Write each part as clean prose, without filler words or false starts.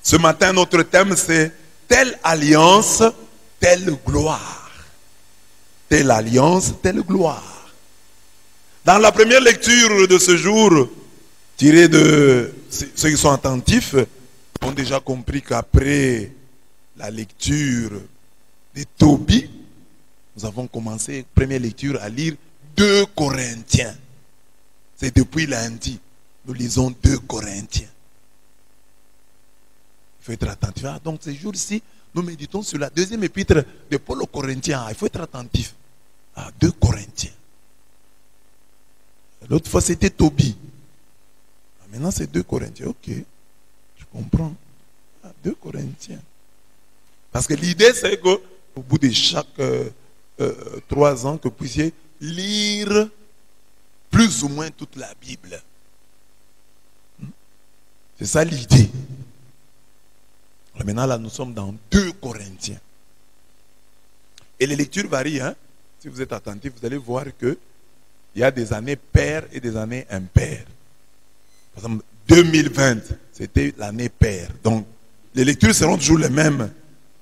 Ce matin, notre thème, c'est telle alliance, telle gloire. Telle alliance, telle gloire. Dans la première lecture de ce jour, tirée de ceux qui sont attentifs, ont déjà compris qu'après la lecture de Tobie, nous avons commencé, première lecture, à lire 2 Corinthiens. C'est depuis lundi, nous lisons 2 Corinthiens. Il faut être attentif. Donc ces jours-ci, nous méditons sur la deuxième épître de Paul aux Corinthiens. Il faut être attentif. 2 Corinthiens. L'autre fois, c'était Tobie. Maintenant, c'est 2 Corinthiens. Ok, je comprends. 2 Corinthiens. Parce que l'idée, c'est qu'au bout de chaque 3 ans, que vous puissiez lire plus ou moins toute la Bible. C'est ça l'idée. Maintenant, là, nous sommes dans 2 Corinthiens. Et les lectures varient. Si vous êtes attentif, vous allez voir qu'il y a des années paires et des années impaires. Par exemple, 2020, c'était l'année paire. Donc, les lectures seront toujours les mêmes.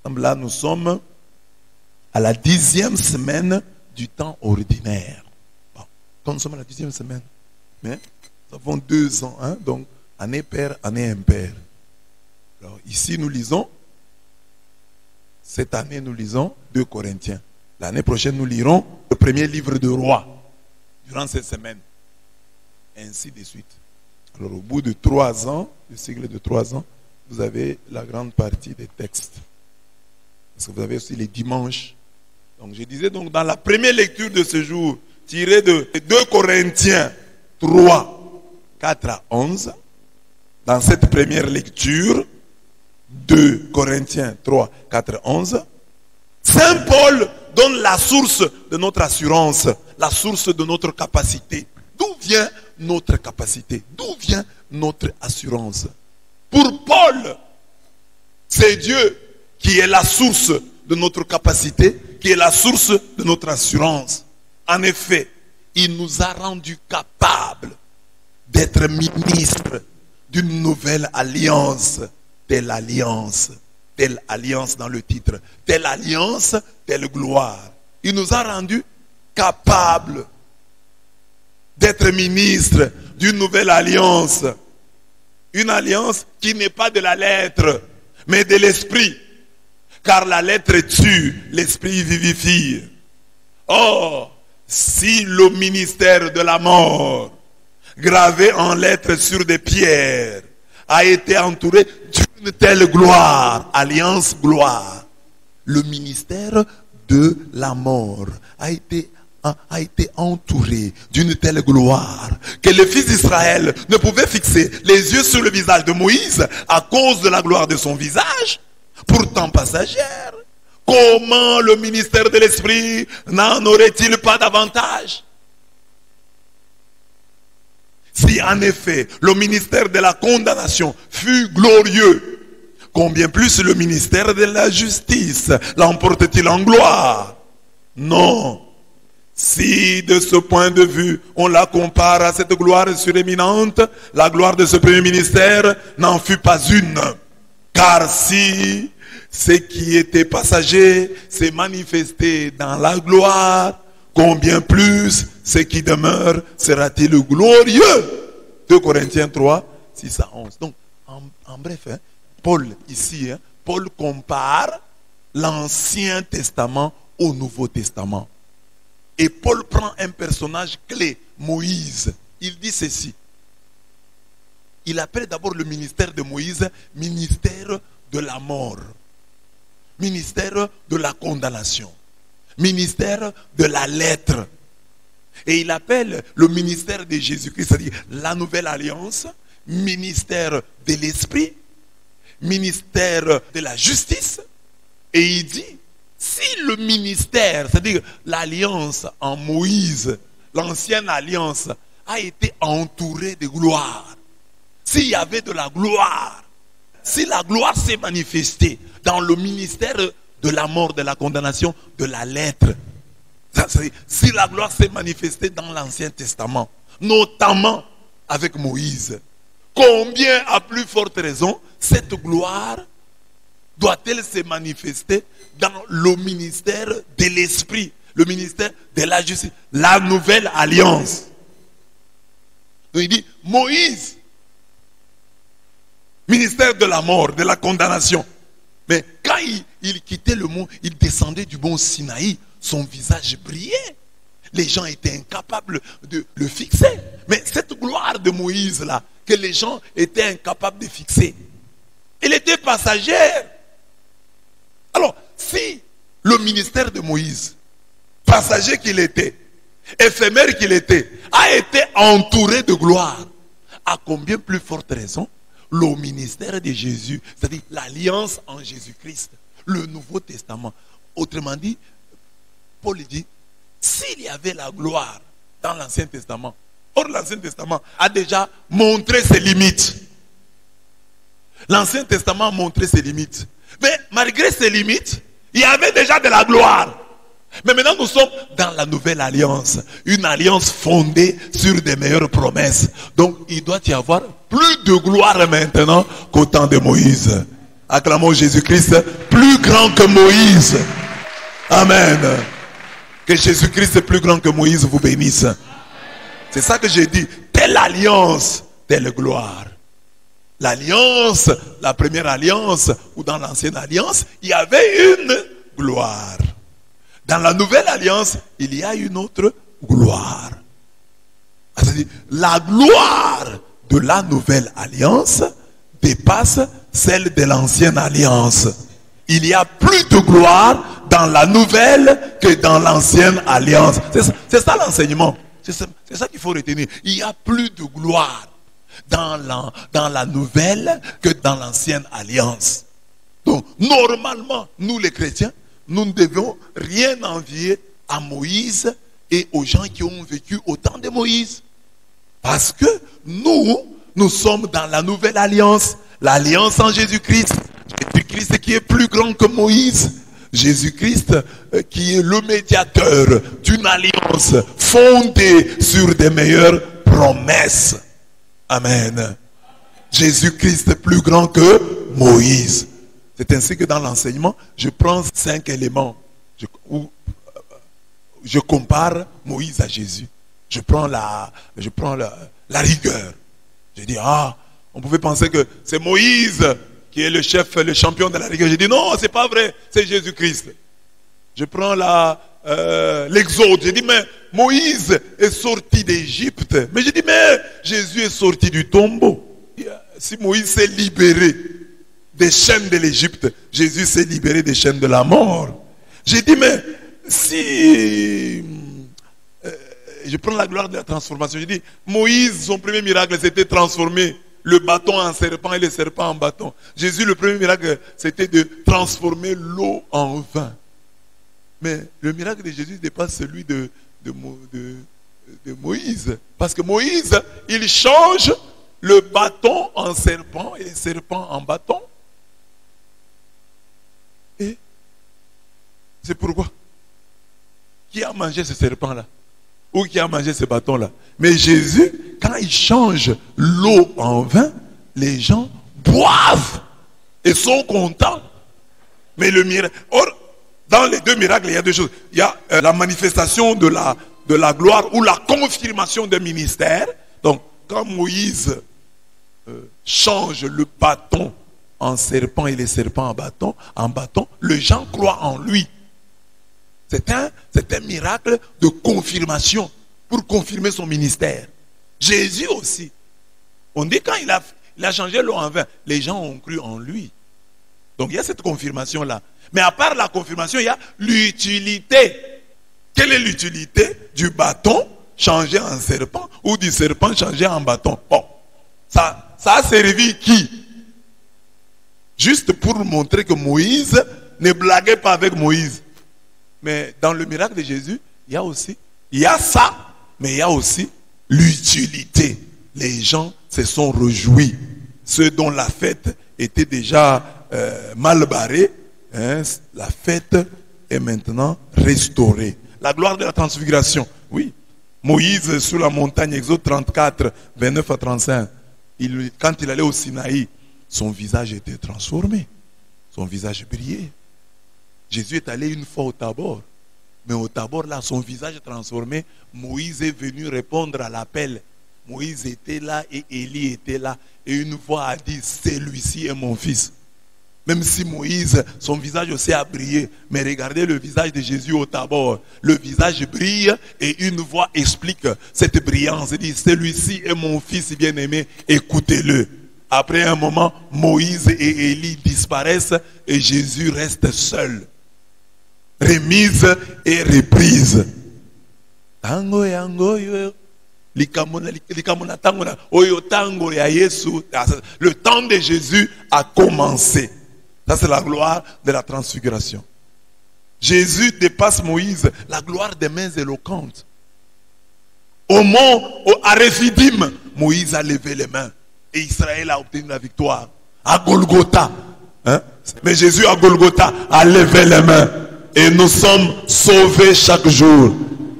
Donc là, nous sommes à la 10e semaine du temps ordinaire. Bon, quand nous sommes à la 10e semaine, mais nous avons 2 ans, donc année paire, année impaire. Alors ici, nous lisons, cette année, nous lisons 2 Corinthiens. L'année prochaine, nous lirons le premier livre de Rois, durant cette semaine. Ainsi de suite. Alors au bout de 3 ans, le cycle de 3 ans, vous avez la grande partie des textes. Parce que vous avez aussi les dimanches. Donc je disais donc dans la première lecture de ce jour, tirée de 2 Corinthiens 3, 4 à 11, dans cette première lecture, 2 Corinthiens 3, 4 à 11, Saint Paul donne la source de notre assurance, la source de notre capacité. D'où vient notre capacité? D'où vient notre assurance? Pour Paul, c'est Dieu qui est la source de notre capacité, qui est la source de notre assurance. En effet, il nous a rendus capables d'être ministres d'une nouvelle alliance. Telle alliance dans le titre. Telle alliance, telle gloire. Il nous a rendus capables d'être ministres d'une nouvelle alliance. Une alliance qui n'est pas de la lettre, mais de l'esprit. Car la lettre tue, l'esprit vivifie. Or, si le ministère de la mort, gravé en lettres sur des pierres, a été entouré d'une telle gloire, alliance gloire, le ministère de la mort a été entouré d'une telle gloire que le fils d'Israël ne pouvait fixer les yeux sur le visage de Moïse à cause de la gloire de son visage, pourtant passagère. Comment le ministère de l'Esprit n'en aurait-il pas davantage? Si en effet le ministère de la condamnation fut glorieux, combien plus le ministère de la justice l'emporte-t-il en gloire? Non. Si de ce point de vue on la compare à cette gloire suréminente, la gloire de ce premier ministère n'en fut pas une. Car si ce qui était passager s'est manifesté dans la gloire, combien plus ce qui demeure sera-t-il glorieux? 2 Corinthiens 3, 6 à 11. Donc, en bref, Paul ici, Paul compare l'Ancien Testament au Nouveau Testament. Et Paul prend un personnage clé, Moïse. Il dit ceci. Il appelle d'abord le ministère de Moïse ministère de la mort, ministère de la condamnation, ministère de la lettre. Et il appelle le ministère de Jésus-Christ, c'est-à-dire la nouvelle alliance, ministère de l'esprit, ministère de la justice. Et il dit, si le ministère, c'est-à-dire l'alliance en Moïse, l'ancienne alliance, a été entourée de gloire, s'il y avait de la gloire, si la gloire s'est manifestée dans le ministère de la mort, de la condamnation, de la lettre, si la gloire s'est manifestée dans l'Ancien Testament, notamment avec Moïse, combien à plus forte raison cette gloire doit-elle se manifester dans le ministère de l'Esprit, le ministère de la justice, la nouvelle alliance. Donc il dit, Moïse, ministère de la mort, de la condamnation. Mais quand il quittait le mont, il descendait du mont Sinaï, son visage brillait. Les gens étaient incapables de le fixer. Mais cette gloire de Moïse là, que les gens étaient incapables de fixer, elle était passagère. Alors, si le ministère de Moïse, passager qu'il était, éphémère qu'il était, a été entouré de gloire, à combien plus forte raison le ministère de Jésus, c'est-à-dire l'alliance en Jésus-Christ, le Nouveau Testament. Autrement dit, Paul dit, s'il y avait la gloire dans l'Ancien Testament, or l'Ancien Testament a déjà montré ses limites. L'Ancien Testament a montré ses limites. Mais malgré ses limites, il y avait déjà de la gloire. Mais maintenant nous sommes dans la nouvelle alliance. Une alliance fondée sur des meilleures promesses. Donc il doit y avoir plus de gloire maintenant qu'au temps de Moïse. Acclamons Jésus-Christ, plus grand que Moïse. Amen. Que Jésus-Christ plus grand que Moïse vous bénisse. C'est ça que j'ai dit. Telle alliance, telle gloire. L'alliance, la première alliance, ou dans l'ancienne alliance, il y avait une gloire. Dans la nouvelle alliance, il y a une autre gloire. C'est-à-dire, la gloire de la nouvelle alliance dépasse celle de l'ancienne alliance. Il y a plus de gloire dans la nouvelle que dans l'ancienne alliance. C'est ça l'enseignement. C'est ça qu'il faut retenir. Il y a plus de gloire dans la nouvelle que dans l'ancienne alliance. Donc, normalement, nous les chrétiens, nous ne devons rien envier à Moïse et aux gens qui ont vécu au temps de Moïse. Parce que nous sommes dans la nouvelle alliance, l'alliance en Jésus-Christ. Jésus-Christ qui est plus grand que Moïse. Jésus-Christ qui est le médiateur d'une alliance fondée sur des meilleures promesses. Amen. Jésus-Christ plus grand que Moïse. C'est ainsi que dans l'enseignement, je prends 5 éléments. Je compare Moïse à Jésus. Je prends la rigueur. Je dis, on pouvait penser que c'est Moïse qui est le chef, le champion de la rigueur. Je dis, non, c'est pas vrai, c'est Jésus-Christ. Je prends l'exode. Je dis, mais Moïse est sorti d'Égypte. Mais je dis, mais Jésus est sorti du tombeau. Si Moïse s'est libéré des chaînes de l'Égypte, Jésus s'est libéré des chaînes de la mort. J'ai dit, mais si je prends la gloire de la transformation, je dis, Moïse, son premier miracle, c'était transformer le bâton en serpent et le serpent en bâton. Jésus, le premier miracle, c'était de transformer l'eau en vin. Mais le miracle de Jésus dépasse celui de Moïse. Parce que Moïse, il change le bâton en serpent et le serpent en bâton. Et c'est pourquoi? Qui a mangé ce serpent-là? Ou qui a mangé ce bâton-là? Mais Jésus, quand il change l'eau en vin, les gens boivent et sont contents. Mais le miracle... Or, dans les deux miracles, il y a deux choses. Il y a la manifestation de la gloire ou la confirmation d'un ministère. Donc, quand Moïse change le bâton en serpent et les serpents en bâton, les gens croient en lui. C'est un miracle de confirmation pour confirmer son ministère. Jésus aussi. On dit quand il a changé l'eau en vin, les gens ont cru en lui. Donc il y a cette confirmation-là. Mais à part la confirmation, il y a l'utilité. Quelle est l'utilité du bâton changé en serpent ou du serpent changé en bâton? Bon, ça a servi qui? Juste pour montrer que Moïse ne blaguait pas avec Moïse. Mais dans le miracle de Jésus, il y a ça, mais il y a aussi l'utilité. Les gens se sont réjouis. Ceux dont la fête était déjà mal barrée, la fête est maintenant restaurée. La gloire de la transfiguration, oui. Moïse sur la montagne, Exode 34, 29 à 35, quand il allait au Sinaï, son visage était transformé. Son visage brillait. Jésus est allé une fois au Tabor. Mais au Tabor, là, son visage transformé, Moïse est venu répondre à l'appel. Moïse était là et Élie était là. Et une voix a dit, celui-ci est mon fils. Même si Moïse, son visage aussi a brillé. Mais regardez le visage de Jésus au Tabor. Le visage brille et une voix explique cette brillance. Elle dit, celui-ci est mon fils bien-aimé, écoutez-le. Après un moment, Moïse et Élie disparaissent et Jésus reste seul. Remise et reprise. Le temps de Jésus a commencé. Ça, c'est la gloire de la transfiguration. Jésus dépasse Moïse, la gloire des mains éloquentes. Au mont, à Réphidim, Moïse a levé les mains et Israël a obtenu la victoire. À Golgotha, mais Jésus à Golgotha a levé les mains et nous sommes sauvés chaque jour.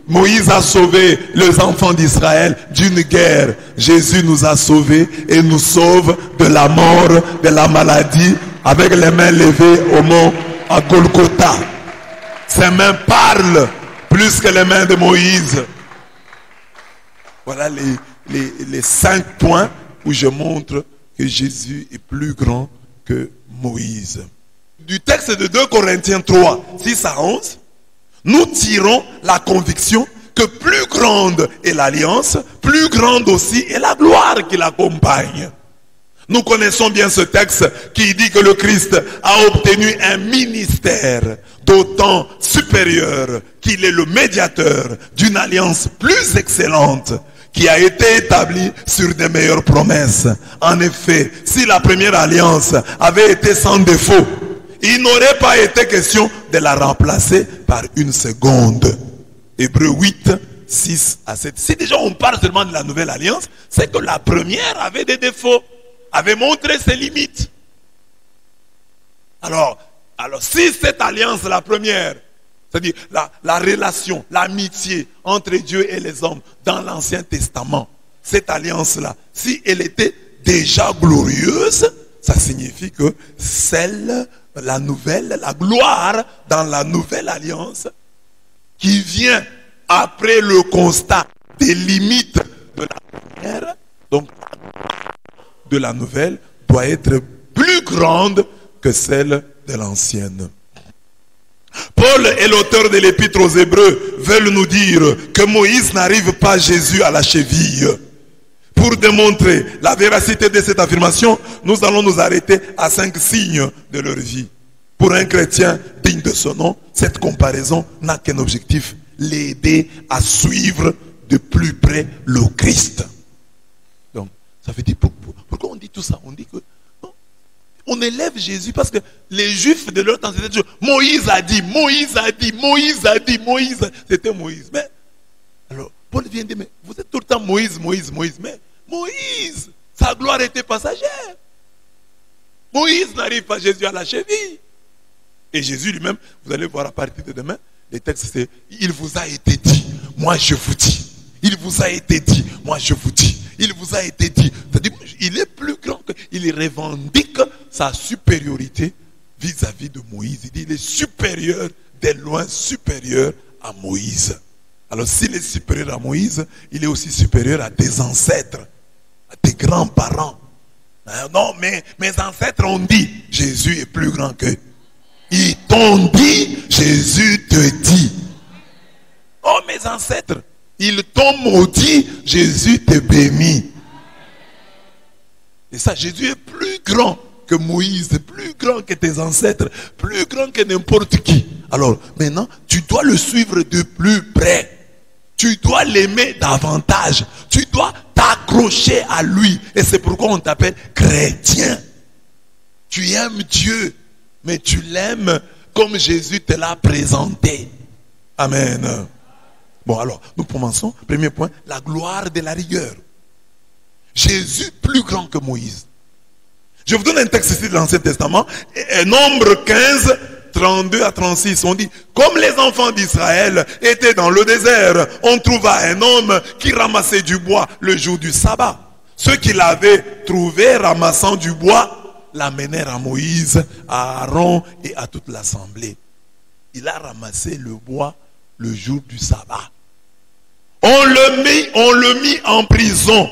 Moïse a sauvé les enfants d'Israël d'une guerre. Jésus nous a sauvés et nous sauve de la mort, de la maladie, avec les mains levées au mont à Golgotha. Ses mains parlent plus que les mains de Moïse. Voilà les 5 points où je montre que Jésus est plus grand que Moïse. Du texte de 2 Corinthiens 3, 6 à 11, nous tirons la conviction que plus grande est l'alliance, plus grande aussi est la gloire qui l'accompagne. Nous connaissons bien ce texte qui dit que le Christ a obtenu un ministère d'autant supérieur qu'il est le médiateur d'une alliance plus excellente qui a été établie sur de meilleures promesses. En effet, si la première alliance avait été sans défaut, il n'aurait pas été question de la remplacer par une seconde. Hébreux 8, 6 à 7. Si déjà on parle seulement de la nouvelle alliance, c'est que la première avait des défauts, avait montré ses limites. Alors si cette alliance, la première, c'est-à-dire la relation, l'amitié entre Dieu et les hommes dans l'Ancien Testament, cette alliance-là, si elle était déjà glorieuse, ça signifie que la gloire dans la nouvelle alliance qui vient après le constat des limites de la première, donc de la nouvelle, doit être plus grande que celle de l'ancienne. Paul et l'auteur de l'épître aux Hébreux veulent nous dire que Moïse n'arrive pas à Jésus à la cheville. Pour démontrer la véracité de cette affirmation, nous allons nous arrêter à 5 signes de leur vie. Pour un chrétien digne de ce nom, cette comparaison n'a qu'un objectif, l'aider à suivre de plus près le Christ. Donc, ça veut dire, pourquoi on dit tout ça? On dit que non, on élève Jésus parce que les Juifs de leur temps, c'était toujours Moïse a dit, Moïse a dit, Moïse a dit, Moïse. C'était Moïse. Mais, alors, Paul vient dire, mais vous êtes tout le temps Moïse, Moïse, Moïse. Mais Moïse, sa gloire était passagère. Moïse n'arrive pas Jésus à la cheville. Et Jésus lui-même, vous allez voir à partir de demain, les textes c'est, il vous a été dit, moi je vous dis. Il vous a été dit, moi je vous dis. Il vous a été dit. C'est-à-dire, il est plus grand que, il revendique sa supériorité vis-à-vis de Moïse. Il dit, il est supérieur, de loin supérieur à Moïse. Alors s'il est supérieur à Moïse, il est aussi supérieur à tes ancêtres, à tes grands-parents. Non, mais mes ancêtres ont dit, Jésus est plus grand qu'eux. Ils t'ont dit, Jésus te dit. Oh, mes ancêtres, ils t'ont maudit, Jésus te bénit. Et ça, Jésus est plus grand que Moïse, plus grand que tes ancêtres, plus grand que n'importe qui. Alors, maintenant, tu dois le suivre de plus près. Tu dois l'aimer davantage. Tu dois t'accrocher à lui. Et c'est pourquoi on t'appelle chrétien. Tu aimes Dieu, mais tu l'aimes comme Jésus te l'a présenté. Amen. Bon, alors, nous commençons. Premier point, la gloire de la rigueur. Jésus plus grand que Moïse. Je vous donne un texte ici de l'Ancien Testament. Nombre 15, 32 à 36. On dit, comme les enfants d'Israël étaient dans le désert, on trouva un homme qui ramassait du bois le jour du sabbat. Ceux qui l'avaient trouvé ramassant du bois l'amenèrent à Moïse, à Aaron et à toute l'assemblée. Il a ramassé le bois le jour du sabbat. On le mit en prison,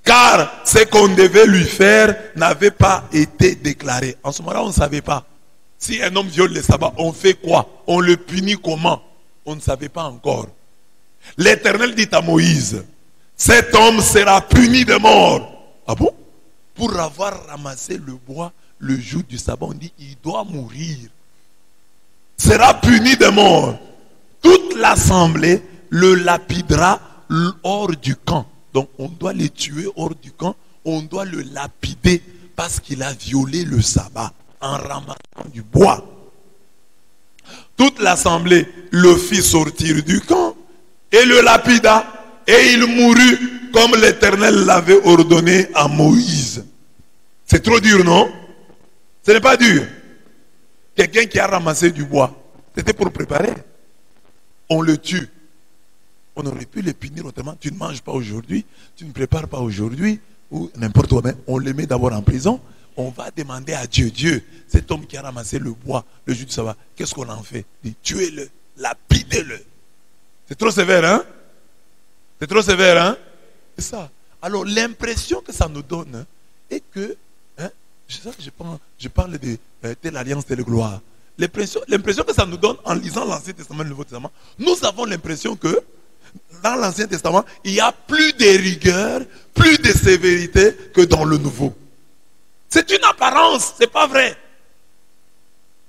car ce qu'on devait lui faire n'avait pas été déclaré. En ce moment-là, on ne savait pas. Si un homme viole le sabbat, on fait quoi? On le punit comment? On ne savait pas encore. L'Éternel dit à Moïse, cet homme sera puni de mort. Ah bon? Pour avoir ramassé le bois le jour du sabbat, on dit, il doit mourir. Sera puni de mort. Toute l'assemblée le lapidera hors du camp. Donc on doit le tuer hors du camp. On doit le lapider parce qu'il a violé le sabbat en ramassant du bois. Toute l'assemblée le fit sortir du camp et le lapida. Et il mourut comme l'Éternel l'avait ordonné à Moïse. C'est trop dur, non? Ce n'est pas dur. Quelqu'un qui a ramassé du bois, c'était pour préparer. On le tue. On aurait pu le punir autrement. Tu ne manges pas aujourd'hui, tu ne prépares pas aujourd'hui, ou n'importe où. Mais on le met d'abord en prison. On va demander à Dieu, Dieu, cet homme qui a ramassé le bois le jour du sabbat, qu'est-ce qu'on en fait? Tuez-le, lapidez-le. C'est trop sévère, hein? C'est trop sévère, hein? C'est ça. Alors l'impression que ça nous donne, hein, est que, hein, je parle de telle alliance, telle gloire. L'impression que ça nous donne en lisant l'Ancien Testament et le Nouveau Testament, nous avons l'impression que dans l'Ancien Testament, il y a plus de rigueur, plus de sévérité que dans le Nouveau. C'est une apparence, c'est pas vrai.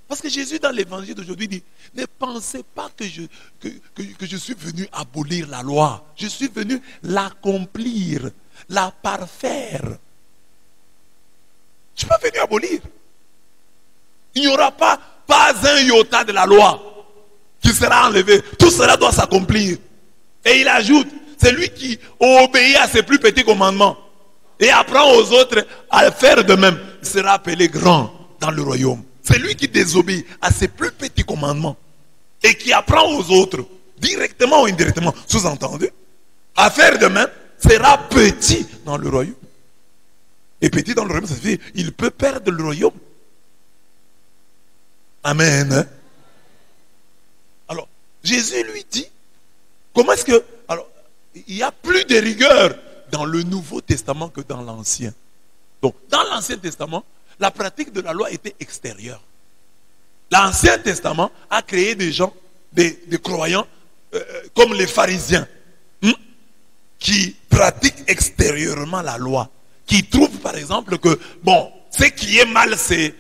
Parce que Jésus dans l'évangile d'aujourd'hui dit, ne pensez pas que je suis venu abolir la loi. Je suis venu l'accomplir, la parfaire. Je ne suis pas venu abolir. Il n'y aura pas un iota de la loi qui sera enlevé. Tout cela doit s'accomplir. Et il ajoute, celui qui obéit à ses plus petits commandements et apprend aux autres à faire de même, il sera appelé grand dans le royaume. C'est lui qui désobéit à ses plus petits commandements et qui apprend aux autres, directement ou indirectement, sous-entendu, à faire de même, sera petit dans le royaume. Et petit dans le royaume, ça veut dire il peut perdre le royaume. Amen. Alors, Jésus lui dit, comment est-ce que... Alors, il y a plus de rigueur dans le Nouveau Testament que dans l'Ancien. Donc, dans l'Ancien Testament, la pratique de la loi était extérieure. L'Ancien Testament a créé des gens, des croyants, comme les pharisiens, qui pratiquent extérieurement la loi, qui trouvent par exemple que, bon, ce qui est mal, c'est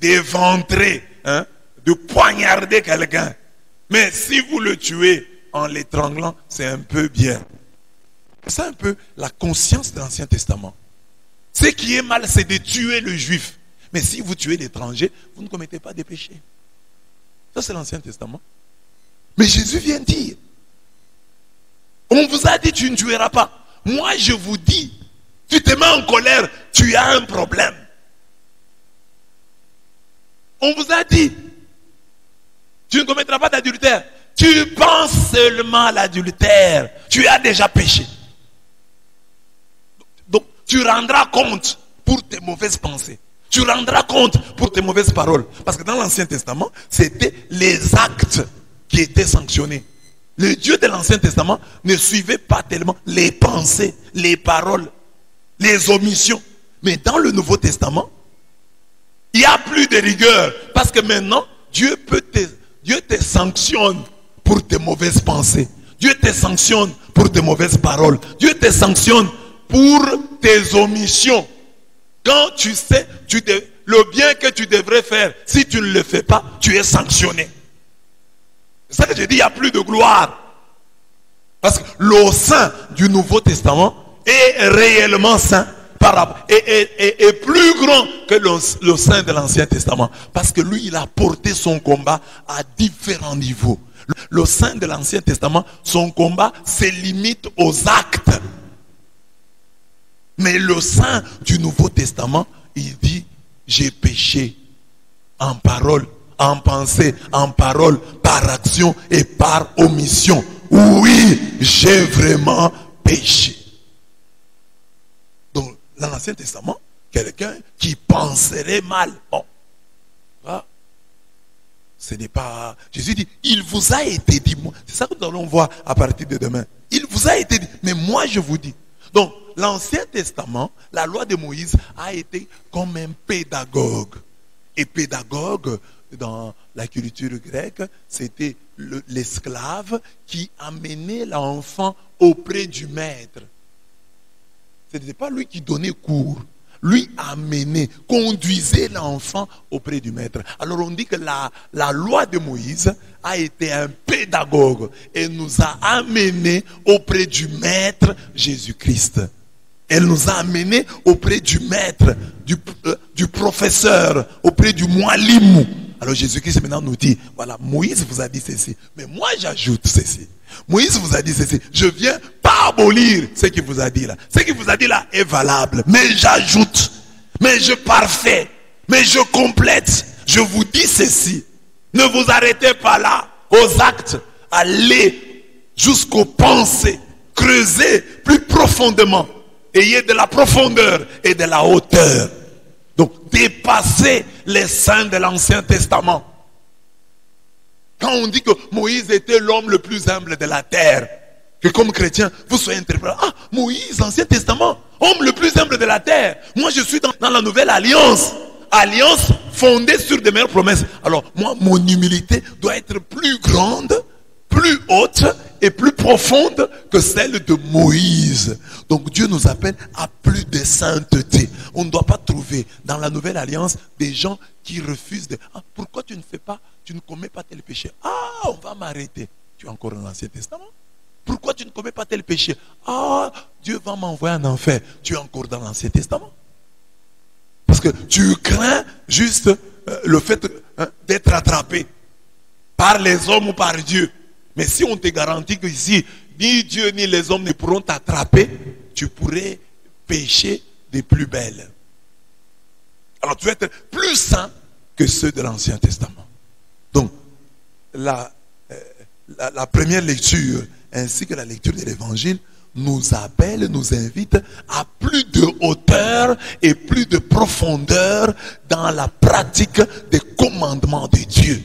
d'éventrer, hein, de poignarder quelqu'un. Mais si vous le tuez en l'étranglant, c'est un peu bien. C'est un peu la conscience de l'Ancien Testament. Ce qui est mal, c'est de tuer le juif. Mais si vous tuez l'étranger, vous ne commettez pas de péché. Ça, c'est l'Ancien Testament. Mais Jésus vient dire, on vous a dit, tu ne tueras pas. Moi, je vous dis, tu te mets en colère, tu as un problème. On vous a dit, tu ne commettras pas d'adultère. Tu penses seulement à l'adultère. Tu as déjà péché. Donc, tu rendras compte pour tes mauvaises pensées. Tu rendras compte pour tes mauvaises paroles. Parce que dans l'Ancien Testament, c'était les actes qui étaient sanctionnés. Le Dieu de l'Ancien Testament ne suivait pas tellement les pensées, les paroles, les omissions. Mais dans le Nouveau Testament, il n'y a plus de rigueur. Parce que maintenant, Dieu te sanctionne pour tes mauvaises pensées. Dieu te sanctionne pour tes mauvaises paroles. Dieu te sanctionne pour tes omissions. Quand tu sais le bien que tu devrais faire, si tu ne le fais pas, tu es sanctionné. C'est ça que je dis, il n'y a plus de gloire. Parce que le saint du Nouveau Testament est réellement saint est plus grand que le saint de l'Ancien Testament. Parce que lui, il a porté son combat à différents niveaux. Le saint de l'Ancien Testament, son combat se limite aux actes. Mais le saint du Nouveau Testament, il dit, j'ai péché en parole, en pensée, en parole, par action et par omission. Oui, j'ai vraiment péché. dans l'Ancien Testament, quelqu'un qui penserait mal. Bon. Ah. Ce n'est pas... Jésus dit, il vous a été dit. C'est ça que nous allons voir à partir de demain. Il vous a été dit. Mais moi, je vous dis. Donc, l'Ancien Testament, la loi de Moïse a été comme un pédagogue. Et pédagogue, dans la culture grecque, c'était l'esclave qui amenait l'enfant auprès du maître. Ce n'était pas lui qui donnait cours. Lui amenait, conduisait l'enfant auprès du maître. Alors on dit que la loi de Moïse a été un pédagogue et nous a amenés auprès du maître Jésus-Christ. Elle nous a amenés auprès du maître, du professeur, auprès du mualim. Alors Jésus-Christ maintenant nous dit, voilà, Moïse vous a dit ceci, mais moi j'ajoute ceci. Moïse vous a dit ceci, je viens pas abolir ce qu'il vous a dit là. Ce qu'il vous a dit là est valable, mais j'ajoute, mais je parfais, mais je complète. Je vous dis ceci, ne vous arrêtez pas là, aux actes, allez jusqu'aux pensées, creusez plus profondément, ayez de la profondeur et de la hauteur. Donc dépassez les saints de l'Ancien Testament. Quand on dit que Moïse était l'homme le plus humble de la terre, que comme chrétien, vous soyez interprété. Ah, Moïse, Ancien Testament, homme le plus humble de la terre. Moi, je suis dans la nouvelle alliance. Alliance fondée sur des meilleures promesses. Alors, moi, mon humilité doit être plus grande, plus haute et plus profonde que celle de Moïse. Donc, Dieu nous appelle à plus de sainteté. On ne doit pas trouver dans la nouvelle alliance des gens qui refusent de... Ah, pourquoi tu ne fais pas, tu ne commets pas tel péché? Ah, on va m'arrêter. Tu es encore dans l'Ancien Testament. Pourquoi tu ne commets pas tel péché? Ah, Dieu va m'envoyer en enfer. Tu es encore dans l'Ancien Testament. Parce que tu crains juste le fait d'être attrapé par les hommes ou par Dieu. Mais si on te garantit que ici, ni Dieu ni les hommes ne pourront t'attraper, tu pourrais pécher des plus belles. Alors tu vas être plus saint que ceux de l'Ancien Testament. Donc, la première lecture, ainsi que la lecture de l'Évangile, nous appelle, nous invite à plus de hauteur et plus de profondeur dans la pratique des commandements de Dieu.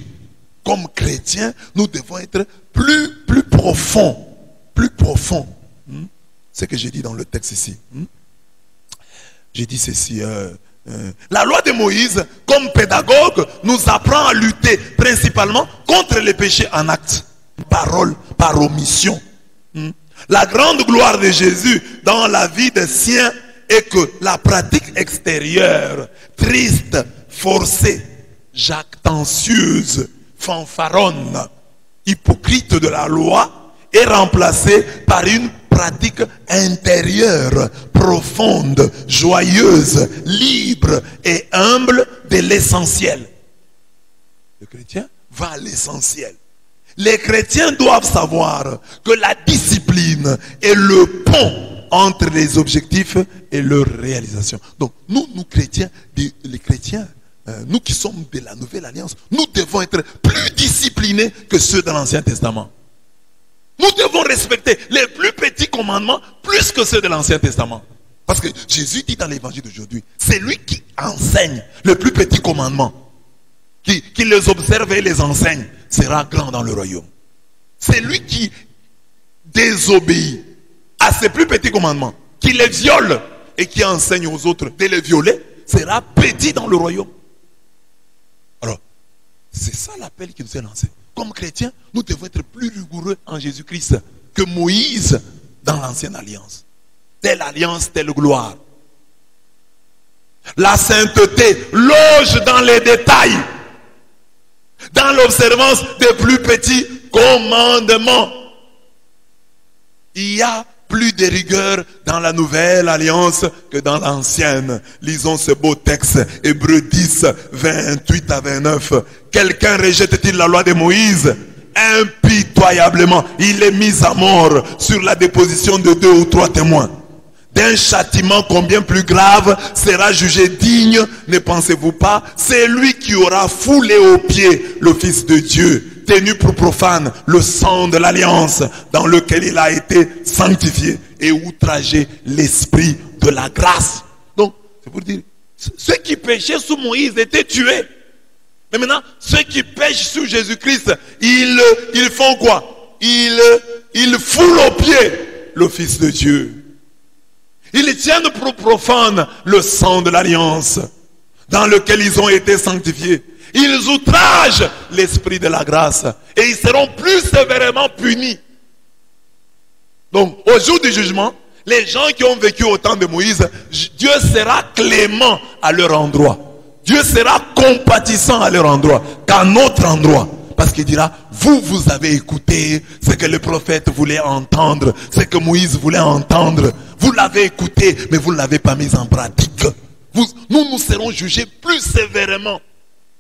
Comme chrétiens, nous devons être plus profonds. Plus profonds. C'est ce que j'ai dit dans le texte ici. J'ai dit ceci. La loi de Moïse, comme pédagogue, nous apprend à lutter principalement contre les péchés en acte, parole, par omission. La grande gloire de Jésus dans la vie des siens est que la pratique extérieure, triste, forcée, jactancieuse, fanfaronne, hypocrite de la loi, est remplacée par une pratique intérieure, profonde, joyeuse, libre et humble de l'essentiel. Le chrétien va à l'essentiel. Les chrétiens doivent savoir que la discipline est le pont entre les objectifs et leur réalisation. Donc, nous chrétiens, les chrétiens, nous qui sommes de la Nouvelle Alliance, nous devons être plus disciplinés que ceux de l'Ancien Testament. Nous devons respecter les plus petits commandements plus que ceux de l'Ancien Testament. Parce que Jésus dit dans l'évangile d'aujourd'hui, c'est lui qui enseigne les plus petits commandements, qui les observe et les enseigne, sera grand dans le royaume. C'est lui qui désobéit à ses plus petits commandements, qui les viole et qui enseigne aux autres de les violer, sera petit dans le royaume. Alors, c'est ça l'appel qui nous est lancé. Comme chrétiens, nous devons être plus rigoureux en Jésus-Christ que Moïse dans l'ancienne alliance. Telle alliance, telle gloire. La sainteté loge dans les détails, dans l'observance des plus petits commandements. Il y a plus de rigueur dans la nouvelle alliance que dans l'ancienne. Lisons ce beau texte, Hébreux 10, 28 à 29. Quelqu'un rejette-t-il la loi de Moïse? Impitoyablement, il est mis à mort sur la déposition de 2 ou 3 témoins. D'un châtiment combien plus grave sera jugé digne, ne pensez-vous pas, c'est lui qui aura foulé aux pieds le Fils de Dieu, tenu pour profane le sang de l'alliance dans lequel il a été sanctifié, et outragé l'esprit de la grâce. pour dire, ceux qui péchaient sous Moïse étaient tués. Mais maintenant, ceux qui pêchent sous Jésus-Christ, ils font quoi? Ils foulent aux pieds le Fils de Dieu. Ils tiennent pour profane le sang de l'alliance dans lequel ils ont été sanctifiés. Ils outragent l'esprit de la grâce et ils seront plus sévèrement punis. Donc, au jour du jugement, les gens qui ont vécu au temps de Moïse, Dieu sera clément à leur endroit. Dieu sera compatissant à leur endroit qu'à notre endroit. Parce qu'il dira, vous avez écouté ce que le prophète voulait entendre, ce que Moïse voulait entendre. Vous l'avez écouté, mais vous ne l'avez pas mis en pratique. Nous serons jugés plus sévèrement.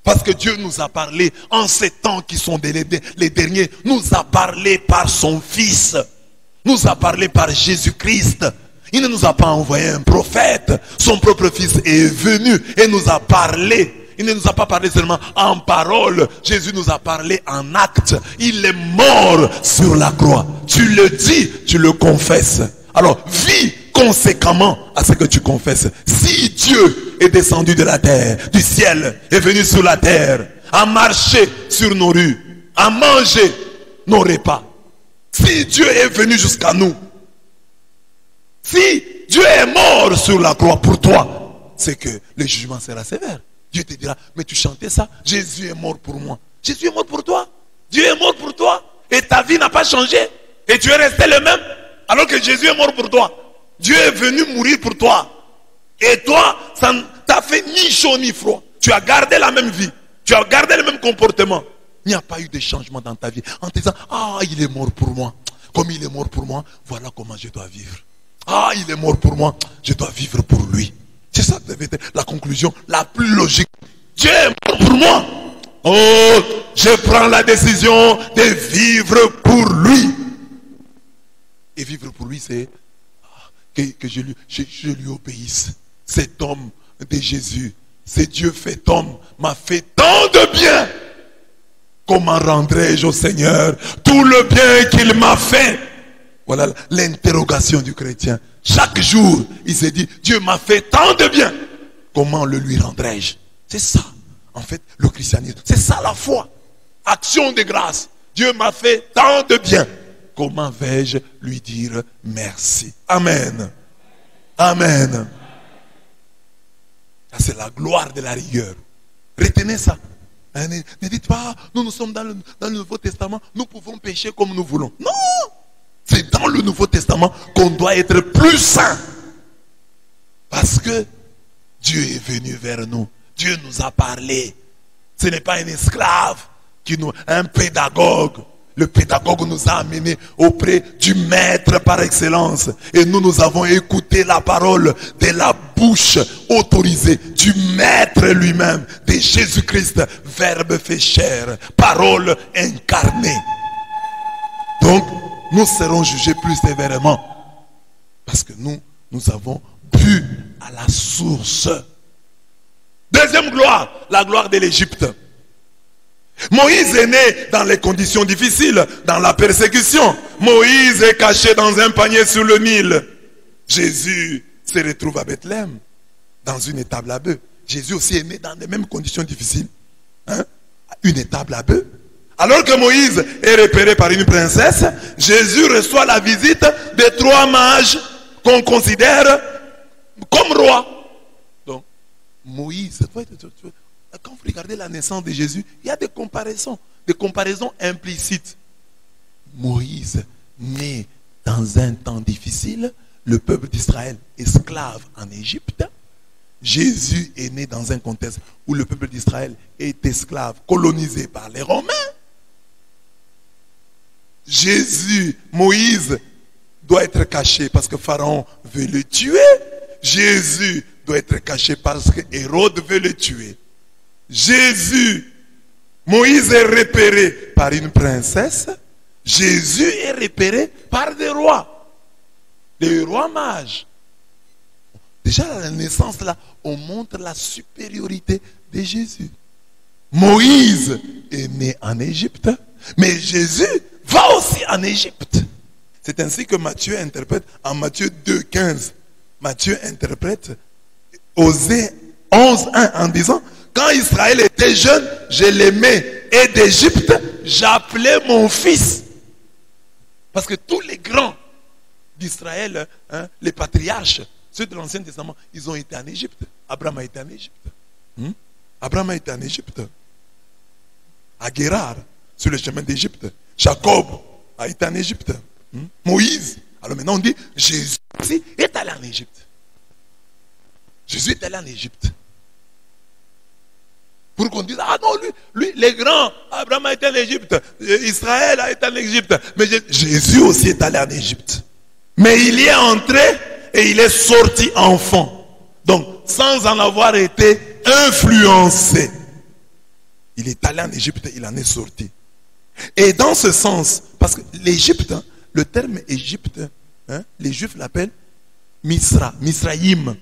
Parce que Dieu nous a parlé en ces temps qui sont les derniers. Nous a parlé par son Fils. Nous a parlé par Jésus-Christ. Il ne nous a pas envoyé un prophète. Son propre Fils est venu et nous a parlé. Il ne nous a pas parlé seulement en parole. Jésus nous a parlé en acte. Il est mort sur la croix. Tu le dis, tu le confesses. Alors, vis conséquemment à ce que tu confesses. Si Dieu est descendu de la terre, du ciel, est venu sur la terre, a marché sur nos rues, a mangé nos repas. Si Dieu est venu jusqu'à nous, si Dieu est mort sur la croix pour toi, c'est que le jugement sera sévère. Dieu te dira, mais tu chantais ça, Jésus est mort pour moi. Jésus est mort pour toi. Dieu est mort pour toi. Et ta vie n'a pas changé. Et tu es resté le même. Alors que Jésus est mort pour toi. Dieu est venu mourir pour toi. Et toi, ça ne t'a fait ni chaud ni froid. Tu as gardé la même vie. Tu as gardé le même comportement. Il n'y a pas eu de changement dans ta vie. En te disant, ah, il est mort pour moi. Comme il est mort pour moi, voilà comment je dois vivre. Ah, il est mort pour moi, je dois vivre pour lui. C'est ça qui devait être la conclusion la plus logique. Dieu est mort pour moi. Oh, je prends la décision de vivre pour lui. Et vivre pour lui, c'est que je lui obéisse. Cet homme de Jésus, c'est Dieu fait homme, m'a fait tant de bien. Comment rendrai-je au Seigneur tout le bien qu'il m'a fait? Voilà l'interrogation du chrétien. Chaque jour, il se dit, Dieu m'a fait tant de bien. Comment le lui rendrai-je? C'est ça, en fait, le christianisme. C'est ça la foi. Action de grâce. Dieu m'a fait tant de bien. Comment vais-je lui dire merci? Amen. Amen. Ça, c'est la gloire de la rigueur. Retenez ça. Ne dites pas, nous sommes dans le Nouveau Testament, nous pouvons pécher comme nous voulons. Non! C'est dans le Nouveau Testament qu'on doit être plus saint. Parce que Dieu est venu vers nous. Dieu nous a parlé. Ce n'est pas un esclave, un pédagogue. Le pédagogue nous a amenés auprès du maître par excellence. Et nous avons écouté la parole de la bouche autorisée du maître lui-même, de Jésus-Christ, Verbe fait chair, parole incarnée. Donc, nous serons jugés plus sévèrement. Parce que nous avons bu à la source. Deuxième gloire, la gloire de l'Égypte. Moïse est né dans les conditions difficiles, dans la persécution. Moïse est caché dans un panier sur le Nil. Jésus se retrouve à Bethléem, dans une étable à bœufs. Jésus aussi est né dans les mêmes conditions difficiles. Une étable à bœufs. Alors que Moïse est repéré par une princesse, Jésus reçoit la visite de 3 mages qu'on considère comme rois. Donc, Moïse, quand vous regardez la naissance de Jésus, il y a des comparaisons implicites. Moïse, né dans un temps difficile, le peuple d'Israël esclave en Égypte. Jésus est né dans un contexte où le peuple d'Israël est esclave, colonisé par les Romains. Moïse doit être caché parce que Pharaon veut le tuer. Jésus doit être caché parce que Hérode veut le tuer. Moïse est repéré par une princesse. Jésus est repéré par des rois mages. Déjà à la naissance là, on montre la supériorité de Jésus. Moïse est né en Égypte, mais Jésus va aussi en Égypte. C'est ainsi que Matthieu interprète en Matthieu 2,15. Matthieu interprète Osée 11:1 en disant, quand Israël était jeune, je l'aimais, et d'Égypte, j'appelais mon fils. Parce que tous les grands d'Israël, hein, les patriarches, ceux de l'Ancien Testament, ils ont été en Égypte. Abraham a été en Égypte. Abraham a été en Égypte. À Guérard, sur le chemin d'Égypte. Jacob a été en Égypte. Moïse. Alors maintenant on dit, Jésus aussi est allé en Égypte. Jésus est allé en Égypte. Pour qu'on dise, ah non, lui, les grands, Abraham a été en Égypte, Israël a été en Égypte, mais Jésus aussi est allé en Égypte. Mais il y est entré et il est sorti enfant. Donc, sans en avoir été influencé. Il est allé en Égypte, il en est sorti. Et dans ce sens, parce que l'Égypte, hein, le terme Égypte, hein, les Juifs l'appellent Misraïm.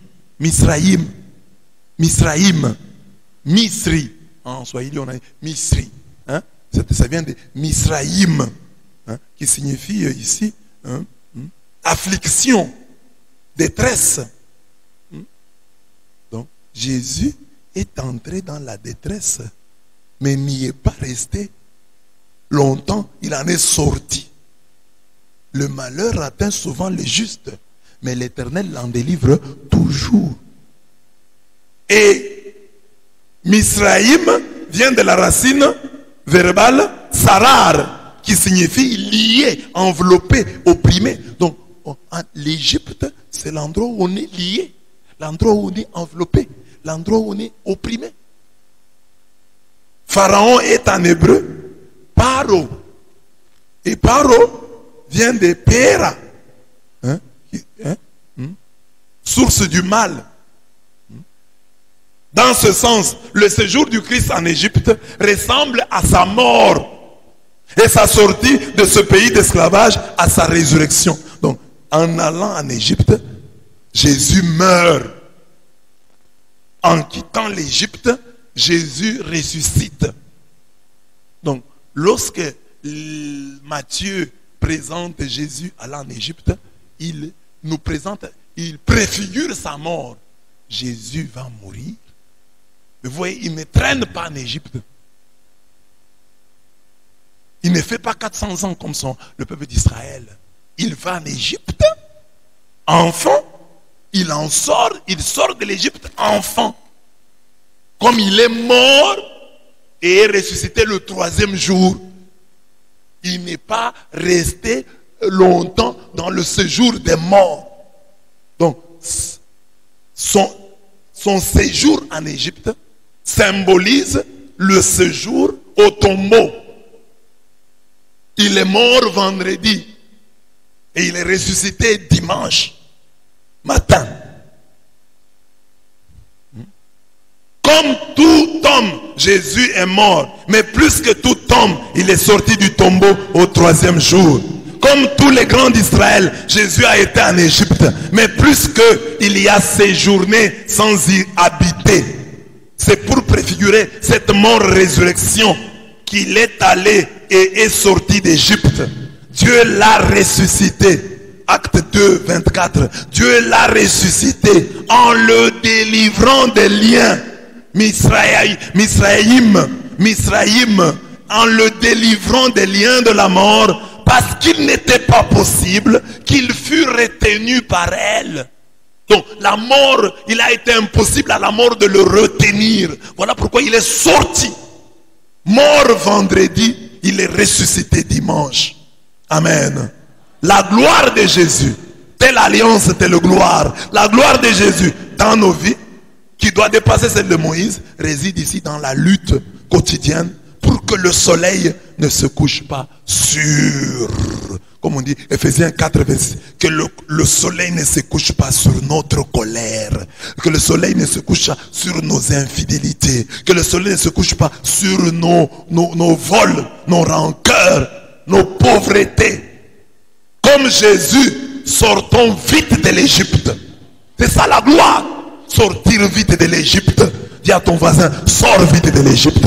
Misri. En Swahili, on a dit Misri. Hein? Ça vient de Misraïm, hein, qui signifie ici affliction, détresse. Donc, Jésus est entré dans la détresse, mais n'y est pas resté longtemps, il en est sorti. Le malheur atteint souvent les justes, mais l'Éternel l'en délivre toujours. Et Misraïm vient de la racine verbale sarar, qui signifie lié, enveloppé, opprimé. Donc, l'Égypte, c'est l'endroit où on est lié, l'endroit où on est enveloppé, l'endroit où on est opprimé. Pharaon est en hébreu Paro. Et Paro vient de Péra, source du mal. Dans ce sens, le séjour du Christ en Égypte ressemble à sa mort et sa sortie de ce pays d'esclavage à sa résurrection. Donc, en allant en Égypte, Jésus meurt. En quittant l'Égypte, Jésus ressuscite. Donc, lorsque Matthieu présente Jésus allant en Égypte, il nous présente, il préfigure sa mort. Jésus va mourir. Vous voyez, il ne traîne pas en Égypte. Il ne fait pas 400 ans comme le peuple d'Israël. Il va en Égypte, enfant, il sort de l'Égypte, enfant. Comme il est mort et est ressuscité le 3e jour, il n'est pas resté longtemps dans le séjour des morts. Donc, son séjour en Égypte symbolise le séjour au tombeau. Il est mort vendredi et il est ressuscité dimanche matin. Comme tout homme, Jésus est mort. Mais plus que tout homme, il est sorti du tombeau au 3e jour. Comme tous les grands d'Israël, Jésus a été en Égypte. Mais plus qu'il y a séjourné sans y habiter. C'est pour préfigurer cette mort-résurrection qu'il est allé et est sorti d'Égypte. Dieu l'a ressuscité. Acte 2, 24. Dieu l'a ressuscité en le délivrant des liens. Misraïm, en le délivrant des liens de la mort, parce qu'il n'était pas possible qu'il fût retenu par elle. Donc la mort, il a été impossible à la mort de le retenir. Voilà pourquoi il est sorti. Mort vendredi, il est ressuscité dimanche. Amen. La gloire de Jésus, telle alliance, telle gloire. La gloire de Jésus dans nos vies, qui doit dépasser celle de Moïse, réside ici dans la lutte quotidienne pour que le soleil ne se couche pas sur, comme on dit, Ephésiens 4, 26, que le soleil ne se couche pas sur notre colère, que le soleil ne se couche pas sur nos infidélités, que le soleil ne se couche pas sur nos vols, nos rancœurs, nos pauvretés. Comme Jésus, sortons vite de l'Égypte. C'est ça la gloire. Sortir vite de l'Égypte. Dis à ton voisin, sors vite de l'Égypte.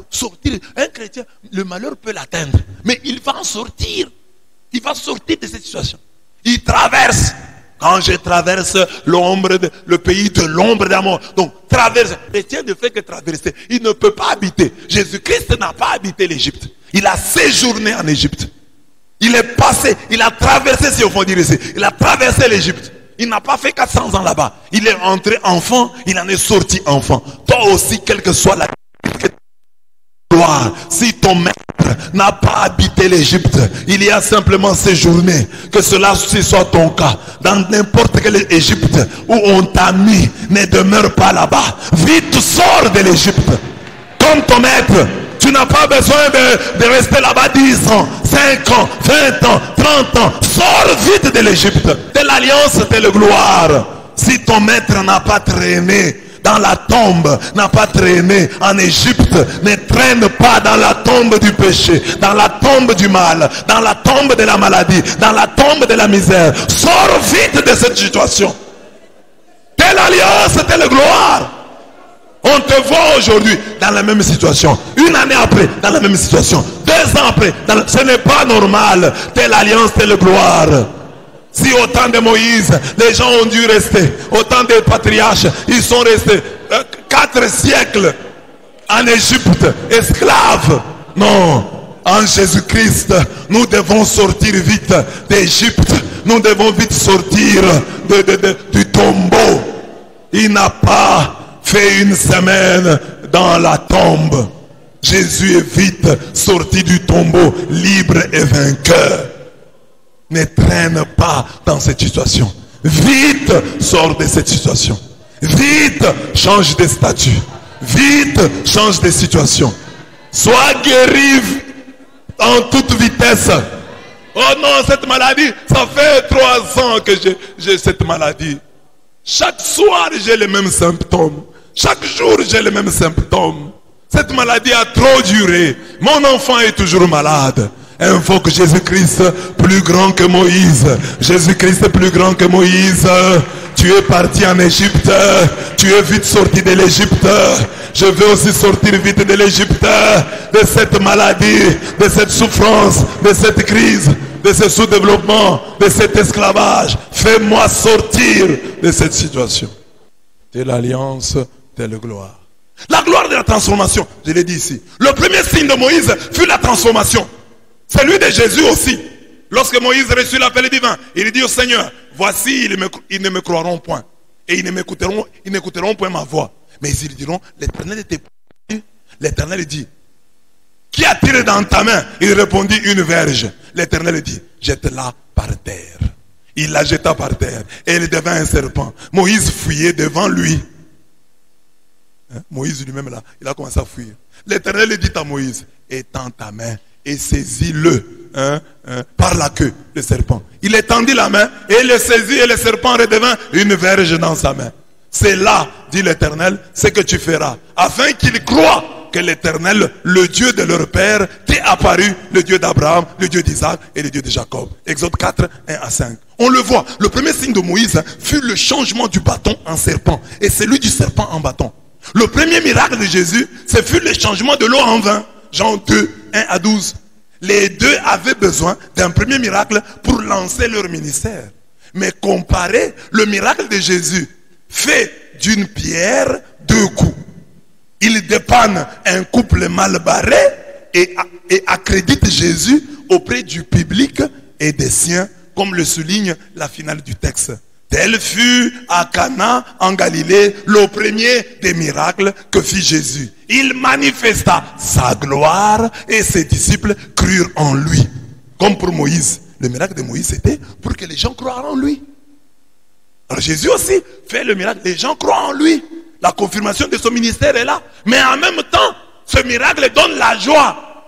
Sortir, un chrétien, le malheur peut l'atteindre, mais il va en sortir. Il va sortir de cette situation. Il traverse Quand je traverse le pays de l'ombre de la mort. Donc, traverse. Le chrétien ne fait que traverser. Il ne peut pas habiter. Jésus-Christ n'a pas habité l'Égypte. Il a séjourné en Égypte. Il est passé, il a traversé, si on peut dire ici, il a traversé l'Égypte. Il n'a pas fait 400 ans là-bas. Il est entré enfant, il en est sorti enfant. Toi aussi, quelle que soit la gloire, si ton maître n'a pas habité l'Égypte, il y a simplement séjourné. Que cela aussi soit ton cas. Dans n'importe quelle Égypte où on t'a mis, ne demeure pas là-bas. Vite, sors de l'Égypte. Comme ton maître. Tu n'as pas besoin de rester là-bas 10 ans, 5 ans, 20 ans, 30 ans. Sors vite de l'Égypte. De l'alliance, de la gloire. Si ton maître n'a pas traîné dans la tombe, n'a pas traîné en Égypte, ne traîne pas dans la tombe du péché, dans la tombe du mal, dans la tombe de la maladie, dans la tombe de la misère. Sors vite de cette situation. De l'alliance, de la gloire. On te voit aujourd'hui dans la même situation. Une année après, dans la même situation. 2 ans après, ce n'est pas normal. Telle alliance, telle gloire. Si au temps de Moïse, les gens ont dû rester. Au temps des patriarches, ils sont restés 4 siècles en Égypte, esclaves. Non, en Jésus-Christ, nous devons sortir vite d'Égypte. Nous devons vite sortir du tombeau. Il n'a pas fait une semaine dans la tombe. Jésus est vite sorti du tombeau, libre et vainqueur. Ne traîne pas dans cette situation. Vite, sors de cette situation. Vite, change de statut. Vite, change de situation. Sois guéri en toute vitesse. Oh non, cette maladie, ça fait 3 ans que j'ai cette maladie. Chaque soir, j'ai les mêmes symptômes. Chaque jour, j'ai les mêmes symptômes. Cette maladie a trop duré. Mon enfant est toujours malade. Invoque Jésus-Christ plus grand que Moïse. Jésus-Christ plus grand que Moïse. Tu es parti en Égypte. Tu es vite sorti de l'Égypte. Je veux aussi sortir vite de l'Égypte. De cette maladie, de cette souffrance, de cette crise, de ce sous-développement, de cet esclavage. Fais-moi sortir de cette situation. Telle alliance, telle gloire. La gloire de la transformation, je l'ai dit ici. Le premier signe de Moïse fut la transformation. Celui de Jésus aussi. Lorsque Moïse reçut l'appel divin, il dit au Seigneur, voici, ils ne me croiront point. Et ils n'écouteront point ma voix. Mais ils diront, l'Éternel était point. L'Éternel dit, qui a tiré dans ta main? Il répondit, une verge. L'Éternel dit, jette-la par terre. Il la jeta par terre. Et elle devint un serpent. Moïse fuyait devant lui. Moïse lui-même là, il a commencé à fuir. L'Éternel dit à Moïse, étends ta main et saisis-le par la queue, le serpent. Il étendit la main et il le saisit et le serpent redevint une verge dans sa main. C'est là, dit l'Éternel, ce que tu feras, afin qu'ils croient que l'Éternel, le Dieu de leur père, t'est apparu, le Dieu d'Abraham, le Dieu d'Isaac et le Dieu de Jacob. Exode 4, 1 à 5. On le voit, le premier signe de Moïse fut le changement du bâton en serpent et celui du serpent en bâton. Le premier miracle de Jésus, ce fut le changement de l'eau en vin. Jean 2, 1 à 12. Les deux avaient besoin d'un premier miracle pour lancer leur ministère. Mais comparez le miracle de Jésus, fait d'une pierre 2 coups. Il dépanne un couple mal barré et accrédite Jésus auprès du public et des siens, comme le souligne la finale du texte. Tel fut à Cana en Galilée le premier des miracles que fit Jésus. Il manifesta sa gloire et ses disciples crurent en lui. Comme pour Moïse. Le miracle de Moïse c'était pour que les gens croient en lui. Alors Jésus aussi fait le miracle. Les gens croient en lui. La confirmation de son ministère est là. Mais en même temps, ce miracle donne la joie.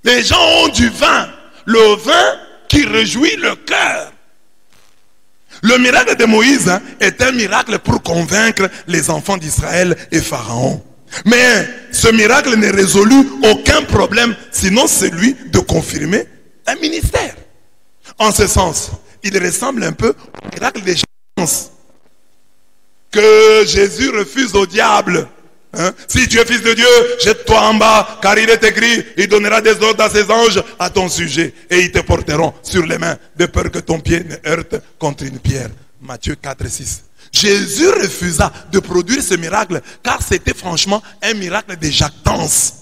Les gens ont du vin. Le vin qui réjouit le cœur. Le miracle de Moïse est un miracle pour convaincre les enfants d'Israël et Pharaon. Mais ce miracle ne résolut aucun problème, sinon celui de confirmer un ministère. En ce sens, il ressemble un peu au miracle des gens que Jésus refuse au diable. Si tu es fils de Dieu, jette-toi en bas, car il est écrit, il donnera des ordres à ses anges à ton sujet, et ils te porteront sur les mains, de peur que ton pied ne heurte contre une pierre. Matthieu 4, 6. Jésus refusa de produire ce miracle car c'était franchement un miracle de jactance.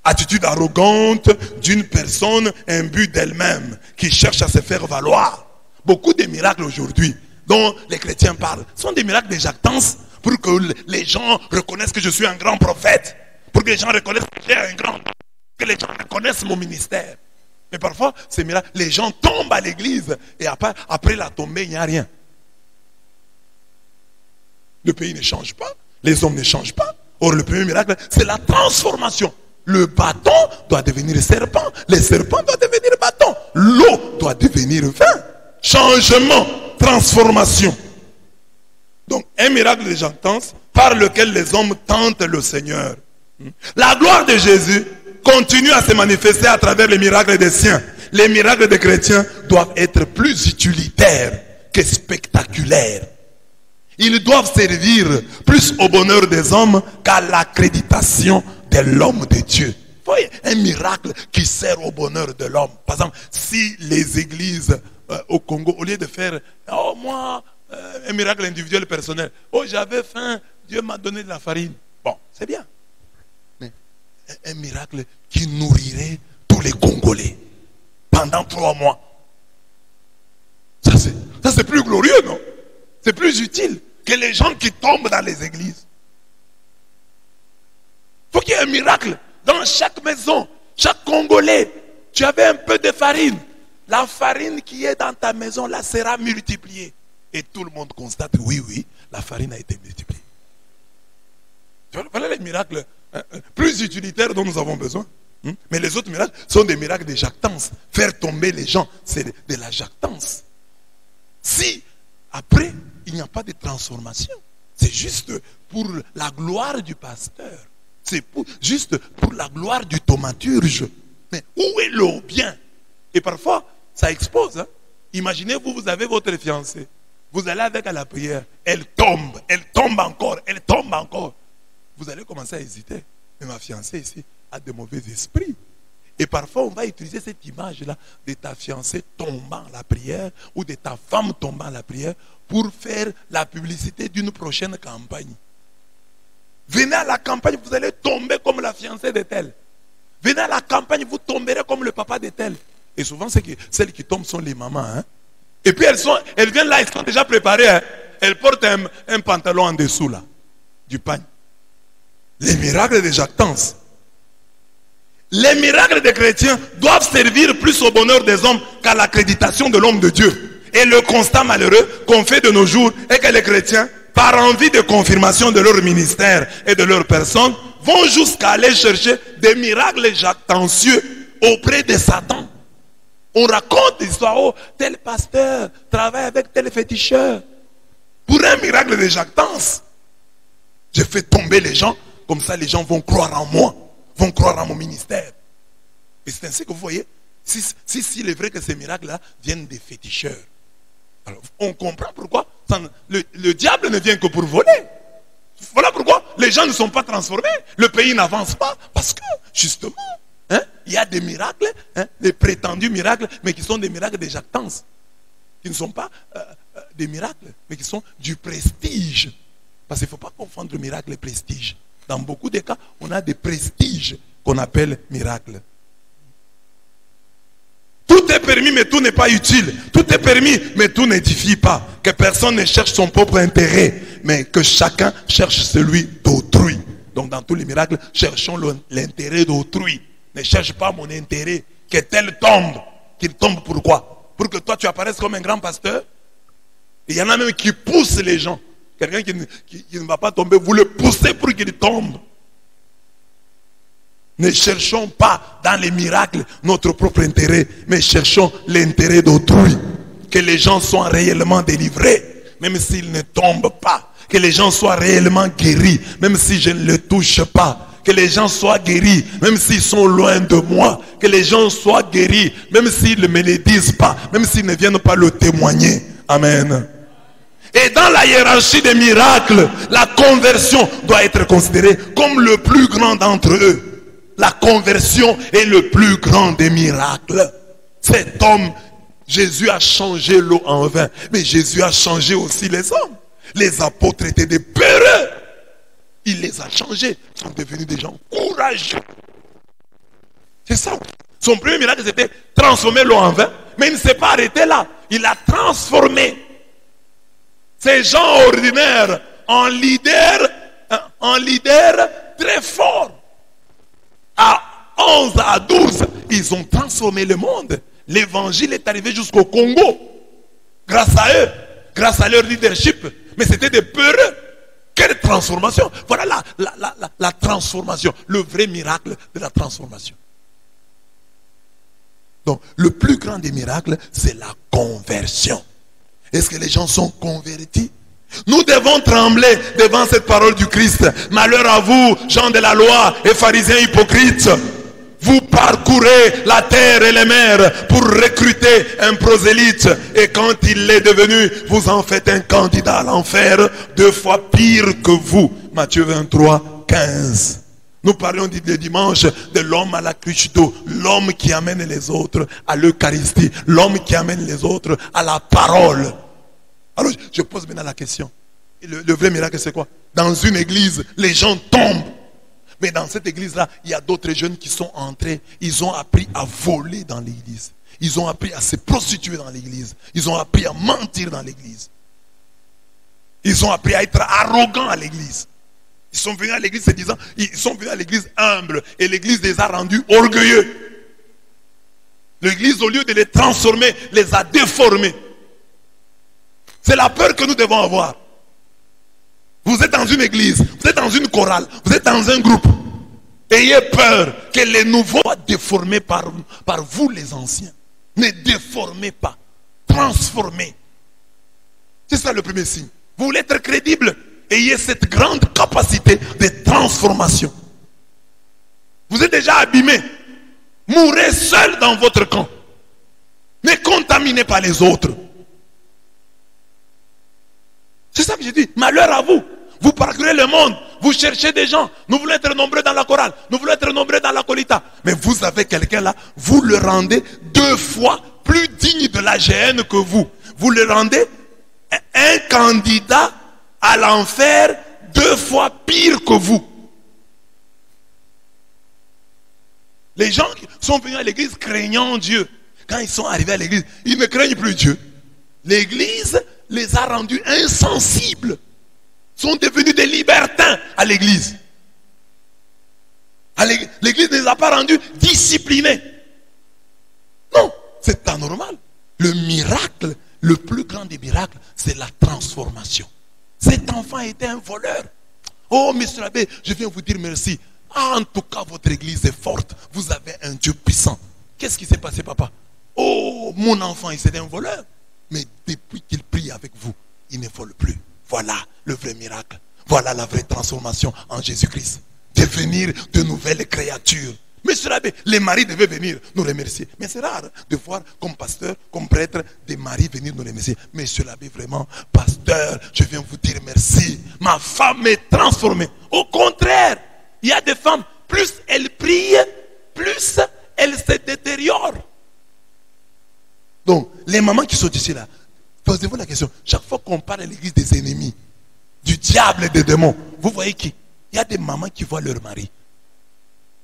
Attitude arrogante d'une personne imbue d'elle-même qui cherche à se faire valoir. Beaucoup de miracles aujourd'hui dont les chrétiens parlent sont des miracles de jactance pour que les gens reconnaissent que je suis un grand prophète, pour que les gens reconnaissent que j'ai un grand, que les gens reconnaissent mon ministère. Mais parfois, ces miracles, les gens tombent à l'église et après la tombée, il n'y a rien. Le pays ne change pas, les hommes ne changent pas. Or, le premier miracle, c'est la transformation. Le bâton doit devenir serpent, le serpent doit devenir bâton, l'eau doit devenir vin. Changement, transformation. Donc, un miracle de jactance par lequel les hommes tentent le Seigneur. La gloire de Jésus continue à se manifester à travers les miracles des siens. Les miracles des chrétiens doivent être plus utilitaires que spectaculaires. Ils doivent servir plus au bonheur des hommes qu'à l'accréditation de l'homme de Dieu. Vous voyez, un miracle qui sert au bonheur de l'homme. Par exemple, si les églises au Congo, au lieu de faire, oh moi, un miracle individuel personnel, oh j'avais faim, Dieu m'a donné de la farine. Bon, c'est bien. Mais un miracle qui nourrirait tous les Congolais pendant 3 mois. Ça c'est plus glorieux, non? C'est plus utile que les gens qui tombent dans les églises. Il faut qu'il y ait un miracle dans chaque maison, chaque Congolais. Tu avais un peu de farine. La farine qui est dans ta maison là sera multipliée. Et tout le monde constate, oui, la farine a été multipliée. Voilà les miracles plus utilitaires dont nous avons besoin. Mais les autres miracles sont des miracles de jactance. Faire tomber les gens, c'est de la jactance. Si, après, il n'y a pas de transformation, c'est juste pour la gloire du pasteur. C'est juste pour la gloire du thaumaturge. Mais où est le bien? Et parfois, ça expose. Imaginez-vous, vous avez votre fiancée. Vous allez avec à la prière. Elle tombe encore, elle tombe encore. Vous allez commencer à hésiter. Mais ma fiancée ici a de mauvais esprits. Et parfois, on va utiliser cette image-là de ta fiancée tombant à la prière ou de ta femme tombant à la prière pour faire la publicité d'une prochaine campagne. Venez à la campagne, vous allez tomber comme la fiancée de tel. Venez à la campagne, vous tomberez comme le papa de tel. Et souvent, celles qui tombent sont les mamans. Et puis elles viennent là, elles sont déjà préparées. Elles portent un pantalon en dessous là, du pagne. Les miracles de jactance. Les miracles des chrétiens doivent servir plus au bonheur des hommes qu'à l'accréditation de l'homme de Dieu. Et le constat malheureux qu'on fait de nos jours est que les chrétiens, par envie de confirmation de leur ministère et de leur personne, vont jusqu'à aller chercher des miracles jactancieux auprès de Satan. On raconte l'histoire, oh, tel pasteur travaille avec tel féticheur. Pour un miracle de jactance, je fais tomber les gens, comme ça les gens vont croire en moi, vont croire en mon ministère. Et c'est ainsi que vous voyez, s'il est vrai que ces miracles-là viennent des féticheurs. Alors, on comprend pourquoi le diable ne vient que pour voler. Voilà pourquoi les gens ne sont pas transformés, le pays n'avance pas, parce que, justement, il y a des miracles, des prétendus miracles, mais qui sont des miracles de jactance. Qui ne sont pas des miracles, mais qui sont du prestige. Parce qu'il ne faut pas confondre le miracle et le prestige. Dans beaucoup de cas, on a des prestiges qu'on appelle miracles. Tout est permis, mais tout n'est pas utile. Tout est permis, mais tout n'édifie pas. Que personne ne cherche son propre intérêt, mais que chacun cherche celui d'autrui. Donc dans tous les miracles, cherchons l'intérêt d'autrui. Ne cherche pas mon intérêt. Que tel tombe. Qu'il tombe pourquoi? Pour que toi tu apparaisses comme un grand pasteur. Et il y en a même qui poussent les gens. Quelqu'un qui ne va pas tomber, vous le poussez pour qu'il tombe. Ne cherchons pas dans les miracles notre propre intérêt, mais cherchons l'intérêt d'autrui. Que les gens soient réellement délivrés, même s'ils ne tombent pas. Que les gens soient réellement guéris, même si je ne les touche pas. Que les gens soient guéris, même s'ils sont loin de moi. Que les gens soient guéris, même s'ils ne me le disent pas, même s'ils ne viennent pas le témoigner. Amen. Et dans la hiérarchie des miracles, la conversion doit être considérée comme le plus grand d'entre eux. La conversion est le plus grand des miracles. Cet homme Jésus a changé l'eau en vin. Mais Jésus a changé aussi les hommes. Les apôtres étaient des peureux. Il les a changés. Ils sont devenus des gens courageux. C'est ça. Son premier miracle, c'était transformer l'eau en vin. Mais il ne s'est pas arrêté là. Il a transformé ces gens ordinaires en leaders très forts. À 11, à 12, ils ont transformé le monde. L'évangile est arrivé jusqu'au Congo. Grâce à eux. Grâce à leur leadership. Mais c'était des peureux. Quelle transformation. Voilà la transformation. Le vrai miracle de la transformation. Donc, le plus grand des miracles, c'est la conversion. Est-ce que les gens sont convertis? Nous devons trembler devant cette parole du Christ. Malheur à vous, gens de la loi et pharisiens hypocrites. Vous parcourez la terre et les mers pour recruter un prosélyte. Et quand il est devenu, vous en faites un candidat à l'enfer 2 fois pire que vous. Matthieu 23, 15. Nous parlions le dimanche de l'homme à la cruche d'eau. L'homme qui amène les autres à l'Eucharistie. L'homme qui amène les autres à la parole. Alors je pose maintenant la question. Le vrai miracle c'est quoi? Dans une église, les gens tombent. Mais dans cette église-là, il y a d'autres jeunes qui sont entrés. Ils ont appris à voler dans l'église. Ils ont appris à se prostituer dans l'église. Ils ont appris à mentir dans l'église. Ils ont appris à être arrogants à l'église. Ils sont venus à l'église se disant, ils sont venus à l'église humble. Et l'église les a rendus orgueilleux. L'église, au lieu de les transformer, les a déformés. C'est la peur que nous devons avoir. Vous êtes dans une église, vous êtes dans une chorale, vous êtes dans un groupe. Ayez peur que les nouveaux soient déformés par vous les anciens. Ne déformez pas, transformez. C'est ça le premier signe. Vous voulez être crédible, ayez cette grande capacité de transformation. Vous êtes déjà abîmé. Mourrez seul dans votre camp. Ne contaminez pas les autres. C'est ça que j'ai dit. Malheur à vous. Vous parcourez le monde. Vous cherchez des gens. Nous voulons être nombreux dans la chorale. Nous voulons être nombreux dans la colita. Mais vous avez quelqu'un là. Vous le rendez 2 fois plus digne de la GN que vous. Vous le rendez un candidat à l'enfer 2 fois pire que vous. Les gens qui sont venus à l'église craignant Dieu. Quand ils sont arrivés à l'église, ils ne craignent plus Dieu. L'église les a rendus insensibles. Sont devenus des libertins à l'église. L'église ne les a pas rendus disciplinés. Non, c'est anormal. Le miracle, le plus grand des miracles, c'est la transformation. Cet enfant était un voleur. Oh, monsieur l'abbé, je viens vous dire merci. Ah, en tout cas, votre église est forte. Vous avez un Dieu puissant. Qu'est-ce qui s'est passé, papa? Oh, mon enfant, il était un voleur. Mais depuis qu'il prie avec vous, il ne vole plus. Voilà le vrai miracle. Voilà la vraie transformation en Jésus-Christ. Devenir de nouvelles créatures. Monsieur l'abbé, les maris devaient venir nous remercier. Mais c'est rare de voir comme pasteur, comme prêtre, des maris venir nous remercier. Monsieur l'abbé, vraiment, pasteur, je viens vous dire merci. Ma femme est transformée. Au contraire, il y a des femmes, plus elles prient, plus elles se détériorent. Donc, les mamans qui sont ici là, posez-vous la question. Chaque fois qu'on parle à l'église des ennemis, du diable et des démons, vous voyez qui? Il y a des mamans qui voient leur mari.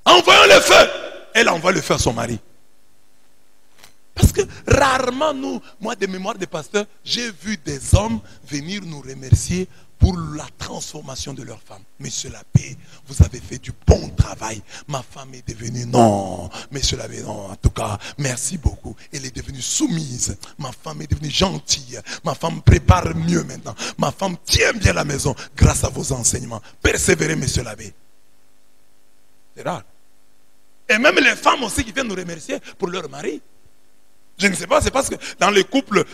Envoyons le feu. Elle envoie le feu à son mari. Parce que rarement, moi de mémoire de pasteur, j'ai vu des hommes venir nous remercier pour la transformation de leur femme. Monsieur l'abbé, vous avez fait du bon travail. Ma femme est devenue, non, monsieur l'abbé, non, en tout cas, merci beaucoup. Elle est devenue soumise. Ma femme est devenue gentille. Ma femme prépare mieux maintenant. Ma femme tient bien la maison grâce à vos enseignements. Persévérez, monsieur l'abbé. C'est rare. Et même les femmes aussi qui viennent nous remercier pour leur mari. Je ne sais pas, c'est parce que dans les couples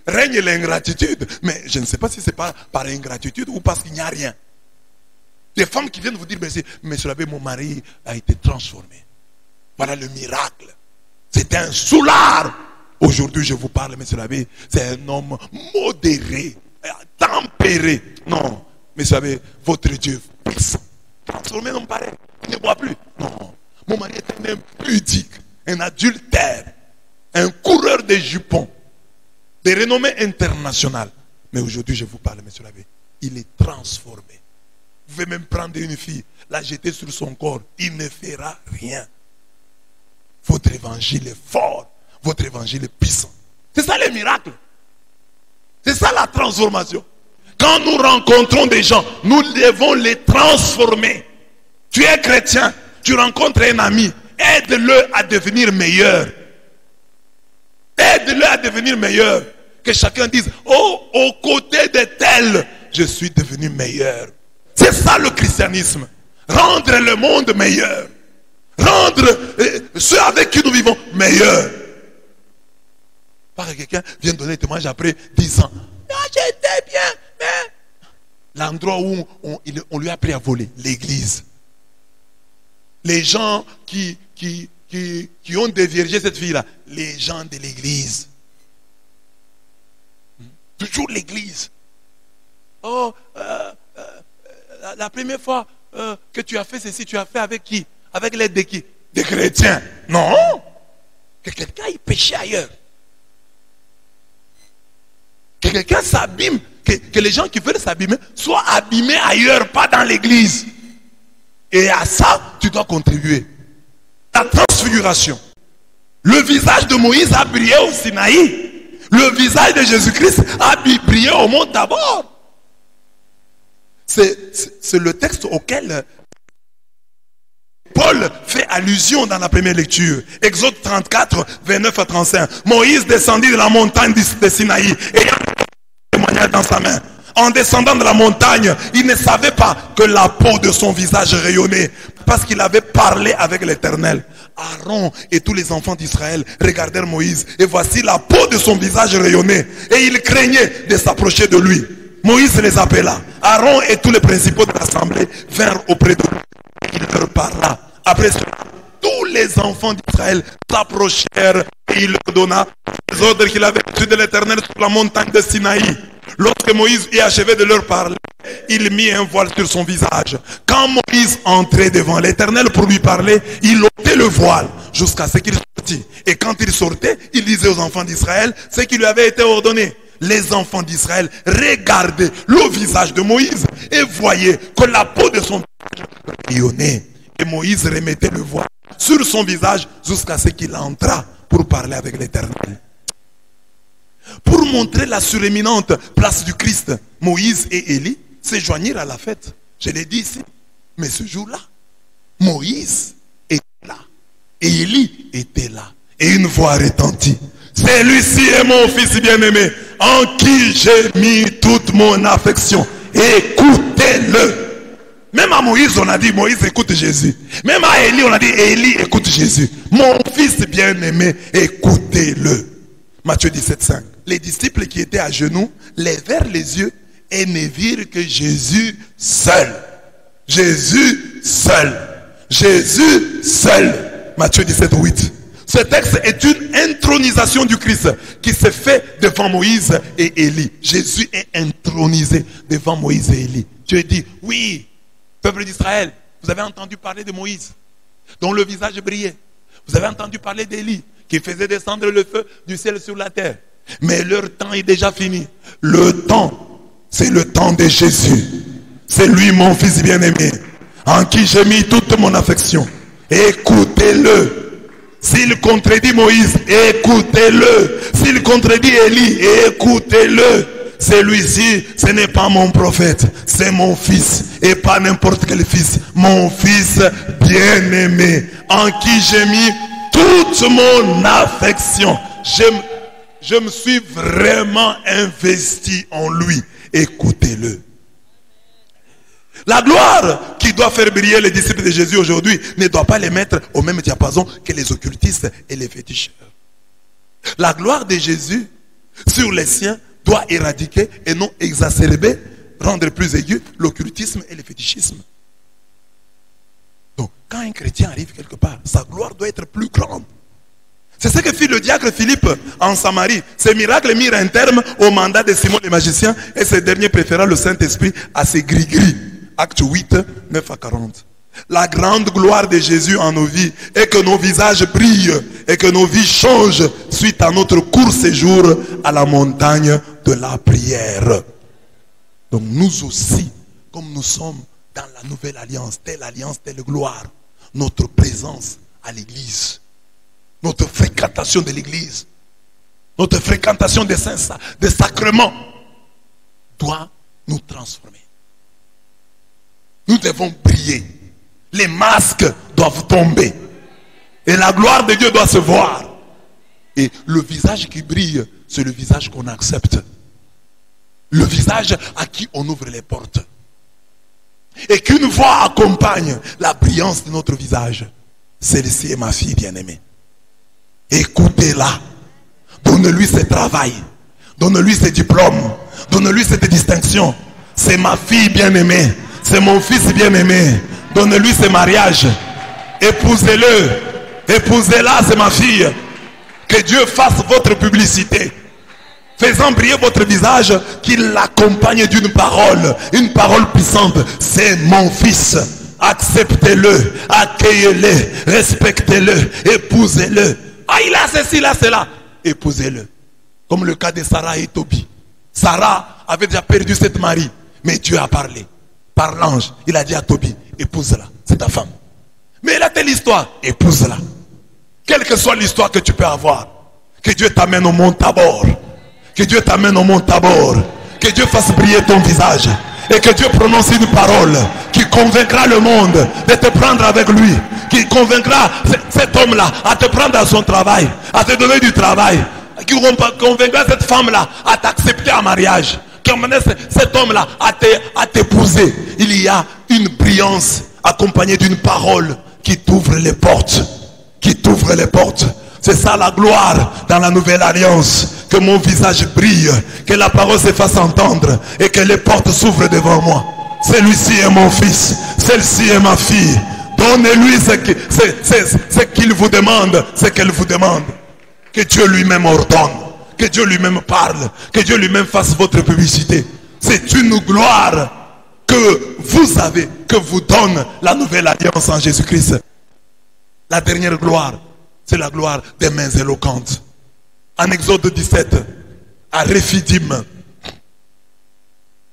règne l'ingratitude. Mais je ne sais pas si c'est par ingratitude ou parce qu'il n'y a rien. Des femmes qui viennent vous dire, monsieur l'abbé, mon mari a été transformé. Voilà le miracle. C'était un soulard. Aujourd'hui, je vous parle, monsieur l'abbé, c'est un homme modéré, tempéré. Non, monsieur l'abbé, votre Dieu puissant. Transformé, non pareil. Il ne boit plus. Non, mon mari est un impudique, un adultère. un coureur de jupons, de renommée internationale. Mais aujourd'hui, je vous parle, monsieur l'abbé, il est transformé. Vous pouvez même prendre une fille, la jeter sur son corps, il ne fera rien. Votre évangile est fort, votre évangile est puissant. C'est ça le miracle. C'est ça la transformation. Quand nous rencontrons des gens, nous devons les transformer. Tu es chrétien, tu rencontres un ami, aide-le à devenir meilleur. Aide-le à devenir meilleur. Que chacun dise, oh, aux côtés de tel, je suis devenu meilleur. C'est ça le christianisme. Rendre le monde meilleur. Rendre ceux avec qui nous vivons meilleurs. Pas que quelqu'un vienne donner un témoignage après 10 ans. Ah, j'étais bien, mais... L'endroit où on lui a appris à voler, l'église. Les gens qui ont déviergé cette fille-là, les gens de l'église. Toujours l'église. Oh, la première fois que tu as fait ceci, tu as fait avec qui? Avec l'aide de qui? Des chrétiens. Non. Que quelqu'un y péchait ailleurs. Que quelqu'un s'abîme. Que les gens qui veulent s'abîmer soient abîmés ailleurs, pas dans l'église. Et à ça, tu dois contribuer. La transfiguration. Le visage de Moïse a brillé au Sinaï. Le visage de Jésus-Christ a brillé au monde d'abord. C'est le texte auquel Paul fait allusion dans la première lecture. Exode 34, 29 à 35. Moïse descendit de la montagne de Sinaï et il y a un témoignage dans sa main. En descendant de la montagne, il ne savait pas que la peau de son visage rayonnait parce qu'il avait parlé avec l'Éternel. Aaron et tous les enfants d'Israël regardèrent Moïse et voici la peau de son visage rayonnait et ils craignaient de s'approcher de lui. Moïse les appela. Aaron et tous les principaux de l'assemblée vinrent auprès de lui. Il leur parla. Après cela, tous les enfants d'Israël s'approchèrent et il leur donna les ordres qu'il avait reçus de l'Éternel sur la montagne de Sinaï. Lorsque Moïse eut achevé de leur parler, il mit un voile sur son visage. Quand Moïse entrait devant l'Éternel pour lui parler, il ôtait le voile jusqu'à ce qu'il sortît. Et quand il sortait, il disait aux enfants d'Israël ce qui lui avait été ordonné. Les enfants d'Israël regardaient le visage de Moïse et voyaient que la peau de son visage rayonnait. Et Moïse remettait le voile sur son visage jusqu'à ce qu'il entrât pour parler avec l'Éternel. Pour montrer la suréminente place du Christ, Moïse et Élie se joignirent à la fête. Je l'ai dit ici. Mais ce jour-là, Moïse était là. Et Élie était là. Et une voix retentit. Celui-ci est mon fils bien-aimé, en qui j'ai mis toute mon affection. Écoutez-le. Même à Moïse, on a dit, Moïse écoute Jésus. Même à Élie, on a dit, Élie écoute Jésus. Mon fils bien-aimé, écoutez-le. Matthieu 17, 5. Les disciples qui étaient à genoux levèrent les yeux et ne virent que Jésus seul. Jésus seul. Jésus seul. Matthieu 17, 8. Ce texte est une intronisation du Christ qui s'est fait devant Moïse et Élie. Jésus est intronisé devant Moïse et Élie. Dieu dit, oui, peuple d'Israël, vous avez entendu parler de Moïse, dont le visage brillait. Vous avez entendu parler d'Élie, qui faisait descendre le feu du ciel sur la terre. Mais leur temps est déjà fini. Le temps, c'est le temps de Jésus. C'est lui mon fils bien-aimé, en qui j'ai mis toute mon affection. Écoutez-le. S'il contredit Moïse, écoutez-le. S'il contredit Élie, écoutez-le. Celui-ci, ce n'est pas mon prophète, c'est mon fils. Et pas n'importe quel fils. Mon fils bien-aimé, en qui j'ai mis toute mon affection. Je me suis vraiment investi en lui. Écoutez-le. La gloire qui doit faire briller les disciples de Jésus aujourd'hui ne doit pas les mettre au même diapason que les occultistes et les féticheurs. La gloire de Jésus sur les siens doit éradiquer et non exacerber, rendre plus aigu l'occultisme et le fétichisme. Donc, quand un chrétien arrive quelque part, sa gloire doit être plus grande. C'est ce que fit le diacre Philippe en Samarie. Ces miracles mirent un terme au mandat de Simon le magicien et ce dernier préféra le Saint-Esprit à ses gris-gris. Acte 8, 9 à 40. La grande gloire de Jésus en nos vies est que nos visages brillent et que nos vies changent suite à notre court séjour à la montagne de la prière. Donc nous aussi, comme nous sommes dans la nouvelle alliance, telle gloire, notre présence à l'église, notre fréquentation de l'église, notre fréquentation des saints, des sacrements, doit nous transformer. Nous devons briller. Les masques doivent tomber. Et la gloire de Dieu doit se voir. Et le visage qui brille, c'est le visage qu'on accepte. Le visage à qui on ouvre les portes. Et qu'une voix accompagne la brillance de notre visage. Celle-ci est ma fille bien-aimée. Écoutez-la. Donne-lui ses travail. Donne-lui ses diplômes. Donne-lui cette distinction. C'est ma fille bien-aimée. C'est mon fils bien-aimé. Donne-lui ses mariages. Épousez-le. Épousez-la, c'est ma fille. Que Dieu fasse votre publicité. Faisant briller votre visage, qu'il l'accompagne d'une parole. Une parole puissante. C'est mon fils. Acceptez-le. Accueillez-le. Respectez-le. Épousez-le. Ah, il a ceci, là, cela. Épousez-le. Comme le cas de Sarah et Tobie. Sarah avait déjà perdu cette mari. Mais Dieu a parlé. Par l'ange, il a dit à Tobie, épouse-la, c'est ta femme. Mais elle a telle histoire, épouse-la. Quelle que soit l'histoire que tu peux avoir, que Dieu t'amène au mont Tabor. Que Dieu t'amène au mont Tabor. Que Dieu fasse briller ton visage. Et que Dieu prononce une parole qui convaincra le monde de te prendre avec lui. Qui convaincra cet homme-là à te prendre à son travail, à te donner du travail. Qui convaincra cette femme-là à t'accepter en mariage. Qui emmène cet homme-là à t'épouser. Il y a une brillance accompagnée d'une parole qui t'ouvre les portes. Qui t'ouvre les portes. C'est ça la gloire dans la nouvelle alliance. Que mon visage brille. Que la parole se fasse entendre. Et que les portes s'ouvrent devant moi. Celui-ci est mon fils. Celle-ci est ma fille. Donnez-lui ce qu'il vous demande. Ce qu'elle vous demande. Que Dieu lui-même ordonne. Que Dieu lui-même parle. Que Dieu lui-même fasse votre publicité. C'est une gloire que vous avez, que vous donne la nouvelle alliance en Jésus-Christ. La dernière gloire, c'est la gloire des mains éloquentes. En Exode 17, à Réphidim,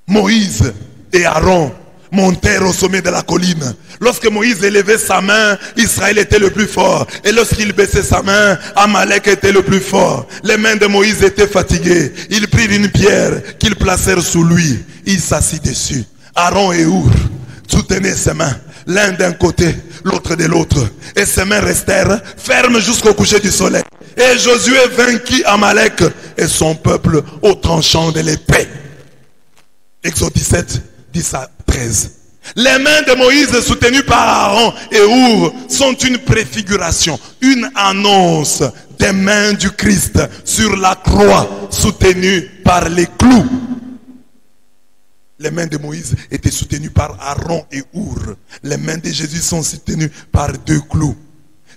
Moïse et Aaron montèrent au sommet de la colline. Lorsque Moïse élevait sa main, Israël était le plus fort. Et lorsqu'il baissait sa main, Amalek était le plus fort. Les mains de Moïse étaient fatiguées. Ils prirent une pierre qu'ils placèrent sous lui. Il s'assit dessus. Aaron et Hur soutenaient ses mains, l'un d'un côté, l'autre de l'autre. Et ses mains restèrent fermes jusqu'au coucher du soleil. Et Josué vainquit Amalek et son peuple au tranchant de l'épée. Exode 17, 10 à 13. Les mains de Moïse soutenues par Aaron et Hur sont une préfiguration, une annonce des mains du Christ sur la croix soutenues par les clous. Les mains de Moïse étaient soutenues par Aaron et Hur. Les mains de Jésus sont soutenues par 2 clous.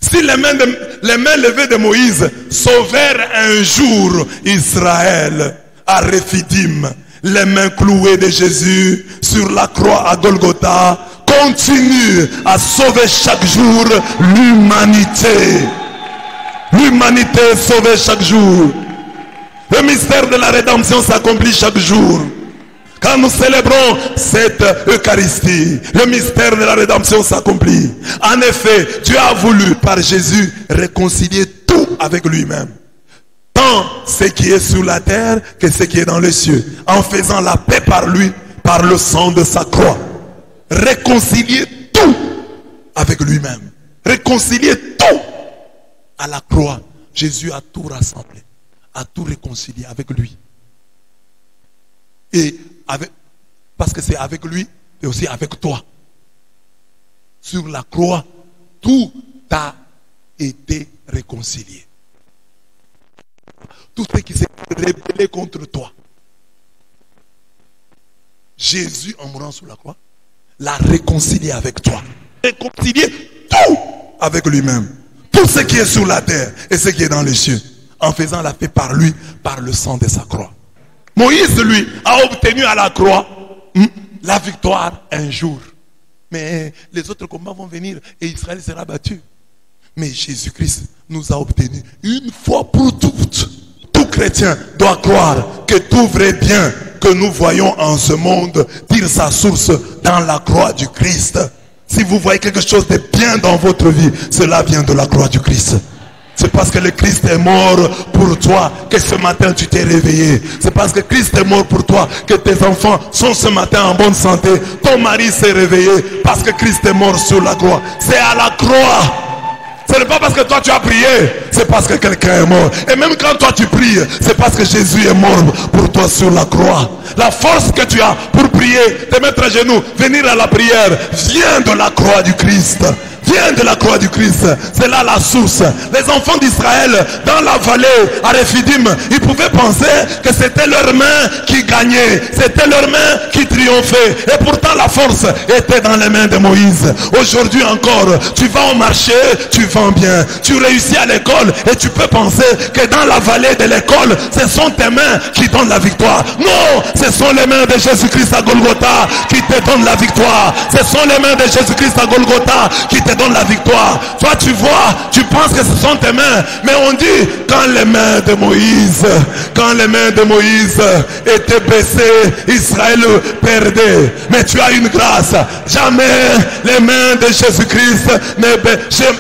Si les mains levées de Moïse sauvèrent un jour Israël à Réphidim, les mains clouées de Jésus sur la croix à Golgotha continuent à sauver chaque jour l'humanité. L'humanité est sauvée chaque jour. Le mystère de la rédemption s'accomplit chaque jour. Quand nous célébrons cette Eucharistie, le mystère de la rédemption s'accomplit. En effet, Dieu a voulu par Jésus réconcilier tout avec lui-même. Tant ce qui est sur la terre que ce qui est dans les cieux. En faisant la paix par lui, par le sang de sa croix. Réconcilier tout avec lui-même. Réconcilier tout à la croix. Jésus a tout rassemblé. A tout réconcilié avec lui. Et parce que c'est avec lui et aussi avec toi. Sur la croix, tout a été réconcilié. Tout ce qui s'est rebellé contre toi. Jésus, en mourant sur la croix, l'a réconcilié avec toi. Réconcilié tout avec lui-même. Tout ce qui est sur la terre et ce qui est dans les cieux. En faisant la paix par lui, par le sang de sa croix. Moïse, lui, a obtenu à la croix la victoire un jour. mais les autres combats vont venir et Israël sera battu. Mais Jésus-Christ nous a obtenu une fois pour toutes. Tout chrétien doit croire que tout vrai bien que nous voyons en ce monde tire sa source dans la croix du Christ. Si vous voyez quelque chose de bien dans votre vie, cela vient de la croix du Christ. C'est parce que le Christ est mort pour toi que ce matin tu t'es réveillé. C'est parce que Christ est mort pour toi que tes enfants sont ce matin en bonne santé. Ton mari s'est réveillé parce que Christ est mort sur la croix. C'est à la croix. Ce n'est pas parce que toi tu as prié, c'est parce que quelqu'un est mort. Et même quand toi tu pries, c'est parce que Jésus est mort pour toi sur la croix. La force que tu as pour prier, te mettre à genoux, venir à la prière, vient de la croix du Christ. Vient de la croix du Christ. C'est là la source. Les enfants d'Israël, dans la vallée à Rephidim, ils pouvaient penser que c'était leurs mains qui gagnaient. C'était leurs mains qui triomphaient. Et pourtant la force était dans les mains de Moïse. Aujourd'hui encore, tu vas au marché, tu vends bien. Tu réussis à l'école et tu peux penser que dans la vallée de l'école, ce sont tes mains qui donnent la victoire. Non, ce sont les mains de Jésus-Christ à Golgotha qui te donnent la victoire. Ce sont les mains de Jésus-Christ à Golgotha qui te donne la victoire. Toi tu vois, tu penses que ce sont tes mains, mais on dit quand les mains de Moïse étaient baissées, Israël perdait. Mais tu as une grâce. Jamais les mains de Jésus-Christ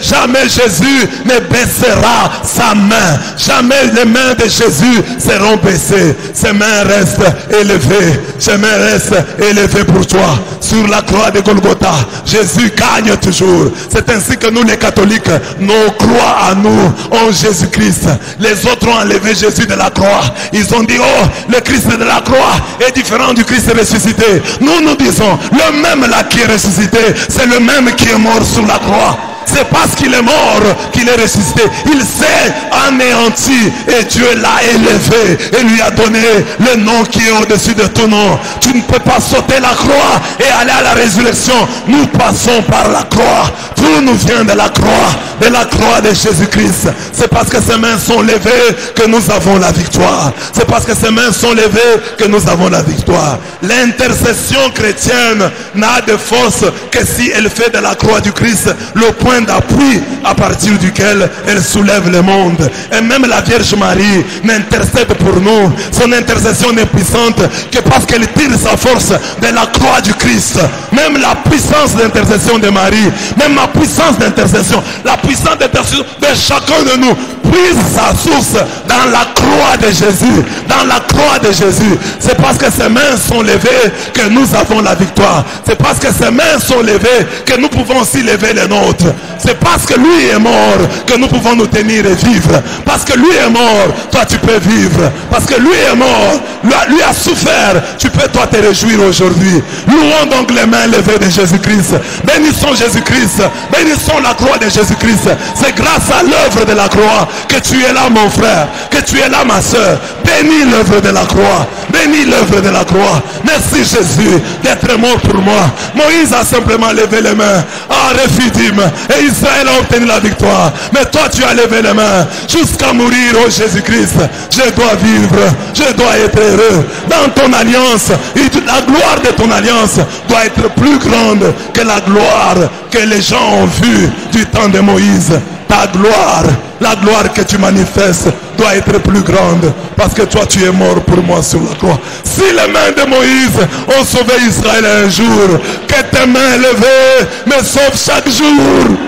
jamais Jésus ne baissera sa main. Jamais les mains de Jésus seront baissées. Ses mains restent élevées. Ses mains restent élevées pour toi. Sur la croix de Golgotha, Jésus gagne toujours. C'est ainsi que nous les catholiques, nos croix à nous ont Jésus-Christ. Les autres ont enlevé Jésus de la croix. Ils ont dit, oh, le Christ de la croix est différent du Christ ressuscité. Nous disons, le même là qui est ressuscité, c'est le même qui est mort sur la croix. C'est parce qu'il est mort qu'il est ressuscité. Il s'est anéanti et Dieu l'a élevé et lui a donné le nom qui est au-dessus de tout nom. Tu ne peux pas sauter la croix et aller à la résurrection. Nous passons par la croix. Tout nous vient de la croix de Jésus-Christ. C'est parce que ses mains sont levées que nous avons la victoire. C'est parce que ses mains sont levées que nous avons la victoire. L'intercession chrétienne n'a de force que si elle fait de la croix du Christ le point d'appui à partir duquel elle soulève le monde. Et même la Vierge Marie n'intercède pour nous. Son intercession n'est puissante que parce qu'elle tire sa force de la croix du Christ. Même la puissance d'intercession de Marie, même la puissance d'intercession, la puissance d'intercession de chacun de nous puise sa source dans la croix de Jésus. Dans la croix de Jésus. C'est parce que ses mains sont levées que nous avons la victoire. C'est parce que ses mains sont levées que nous pouvons aussi lever les nôtres. C'est parce que lui est mort que nous pouvons nous tenir et vivre. Parce que lui est mort, toi tu peux vivre. Parce que lui est mort, lui a souffert, tu peux toi te réjouir aujourd'hui. Louons donc les mains levées de Jésus-Christ. Bénissons Jésus-Christ. Bénissons la croix de Jésus-Christ. C'est grâce à l'œuvre de la croix que tu es là mon frère, que tu es là ma soeur. Bénis l'œuvre de la croix. Bénis l'œuvre de la croix. Merci Jésus d'être mort pour moi. Moïse a simplement levé les mains à Rephidim et Israël a obtenu la victoire. Mais toi tu as levé les mains jusqu'à mourir, oh Jésus-Christ. Je dois vivre, je dois être heureux dans ton alliance. Et la gloire de ton alliance doit être plus grande que la gloire que les gens ont vue du temps de Moïse. Ta gloire, la gloire que tu manifestes doit être plus grande parce que toi tu es mort pour moi sur la croix. Si les mains de Moïse ont sauvé Israël un jour, que tes mains levées me sauvent chaque jour.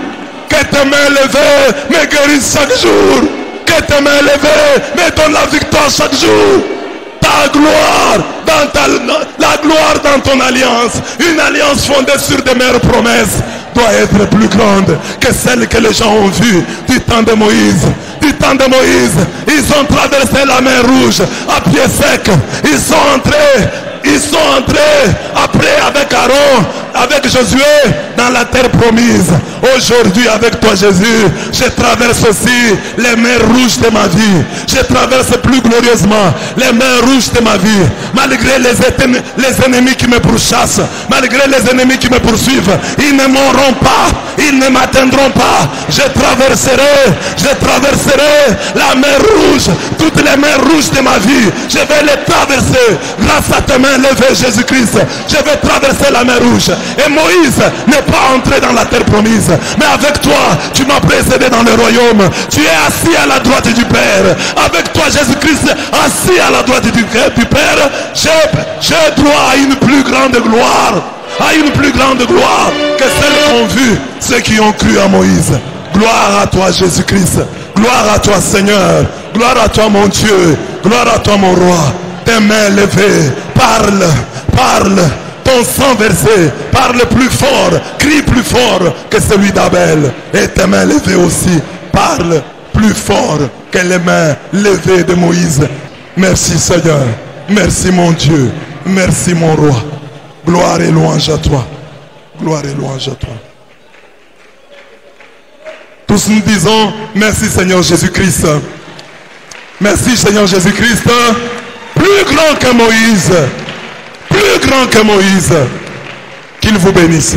Que tes mains levées me guérissent chaque jour. Que tes mains levées me donnent la victoire chaque jour. Ta gloire, la gloire dans ton alliance, une alliance fondée sur des meilleures promesses, doit être plus grande que celle que les gens ont vue du temps de Moïse. Du temps de Moïse, ils ont traversé la mer Rouge à pied sec. Ils sont entrés après avec Aaron, avec Josué, dans la terre promise. Aujourd'hui, avec toi, Jésus, je traverse aussi les mers rouges de ma vie. Je traverse plus glorieusement les mers rouges de ma vie. Malgré les ennemis qui me pourchassent, malgré les ennemis qui me poursuivent, ils ne m'auront pas, ils ne m'atteindront pas. Je traverserai la mer rouge, toutes les mers rouges de ma vie. Je vais les traverser grâce à tes mains levées, Jésus-Christ. Je vais traverser la mer rouge. Et Moïse n'est pas entré dans la terre promise, mais avec toi, tu m'as précédé dans le royaume. Tu es assis à la droite du Père. Avec toi, Jésus-Christ, assis à la droite du Père, j'ai droit à une plus grande gloire, à une plus grande gloire que celle qu'ont vu ceux qui ont cru à Moïse. Gloire à toi, Jésus-Christ. Gloire à toi, Seigneur. Gloire à toi, mon Dieu. Gloire à toi, mon roi. Tes mains levées, parle, parle. Ton sang versé, parle plus fort, crie plus fort que celui d'Abel. Et tes mains levées aussi, parle plus fort que les mains levées de Moïse. Merci, Seigneur. Merci, mon Dieu. Merci, mon roi. Gloire et louange à toi. Gloire et louange à toi. Tous nous disons, merci Seigneur Jésus-Christ. Merci Seigneur Jésus-Christ. Plus grand que Moïse. Plus grand que Moïse. Qu'il vous bénisse.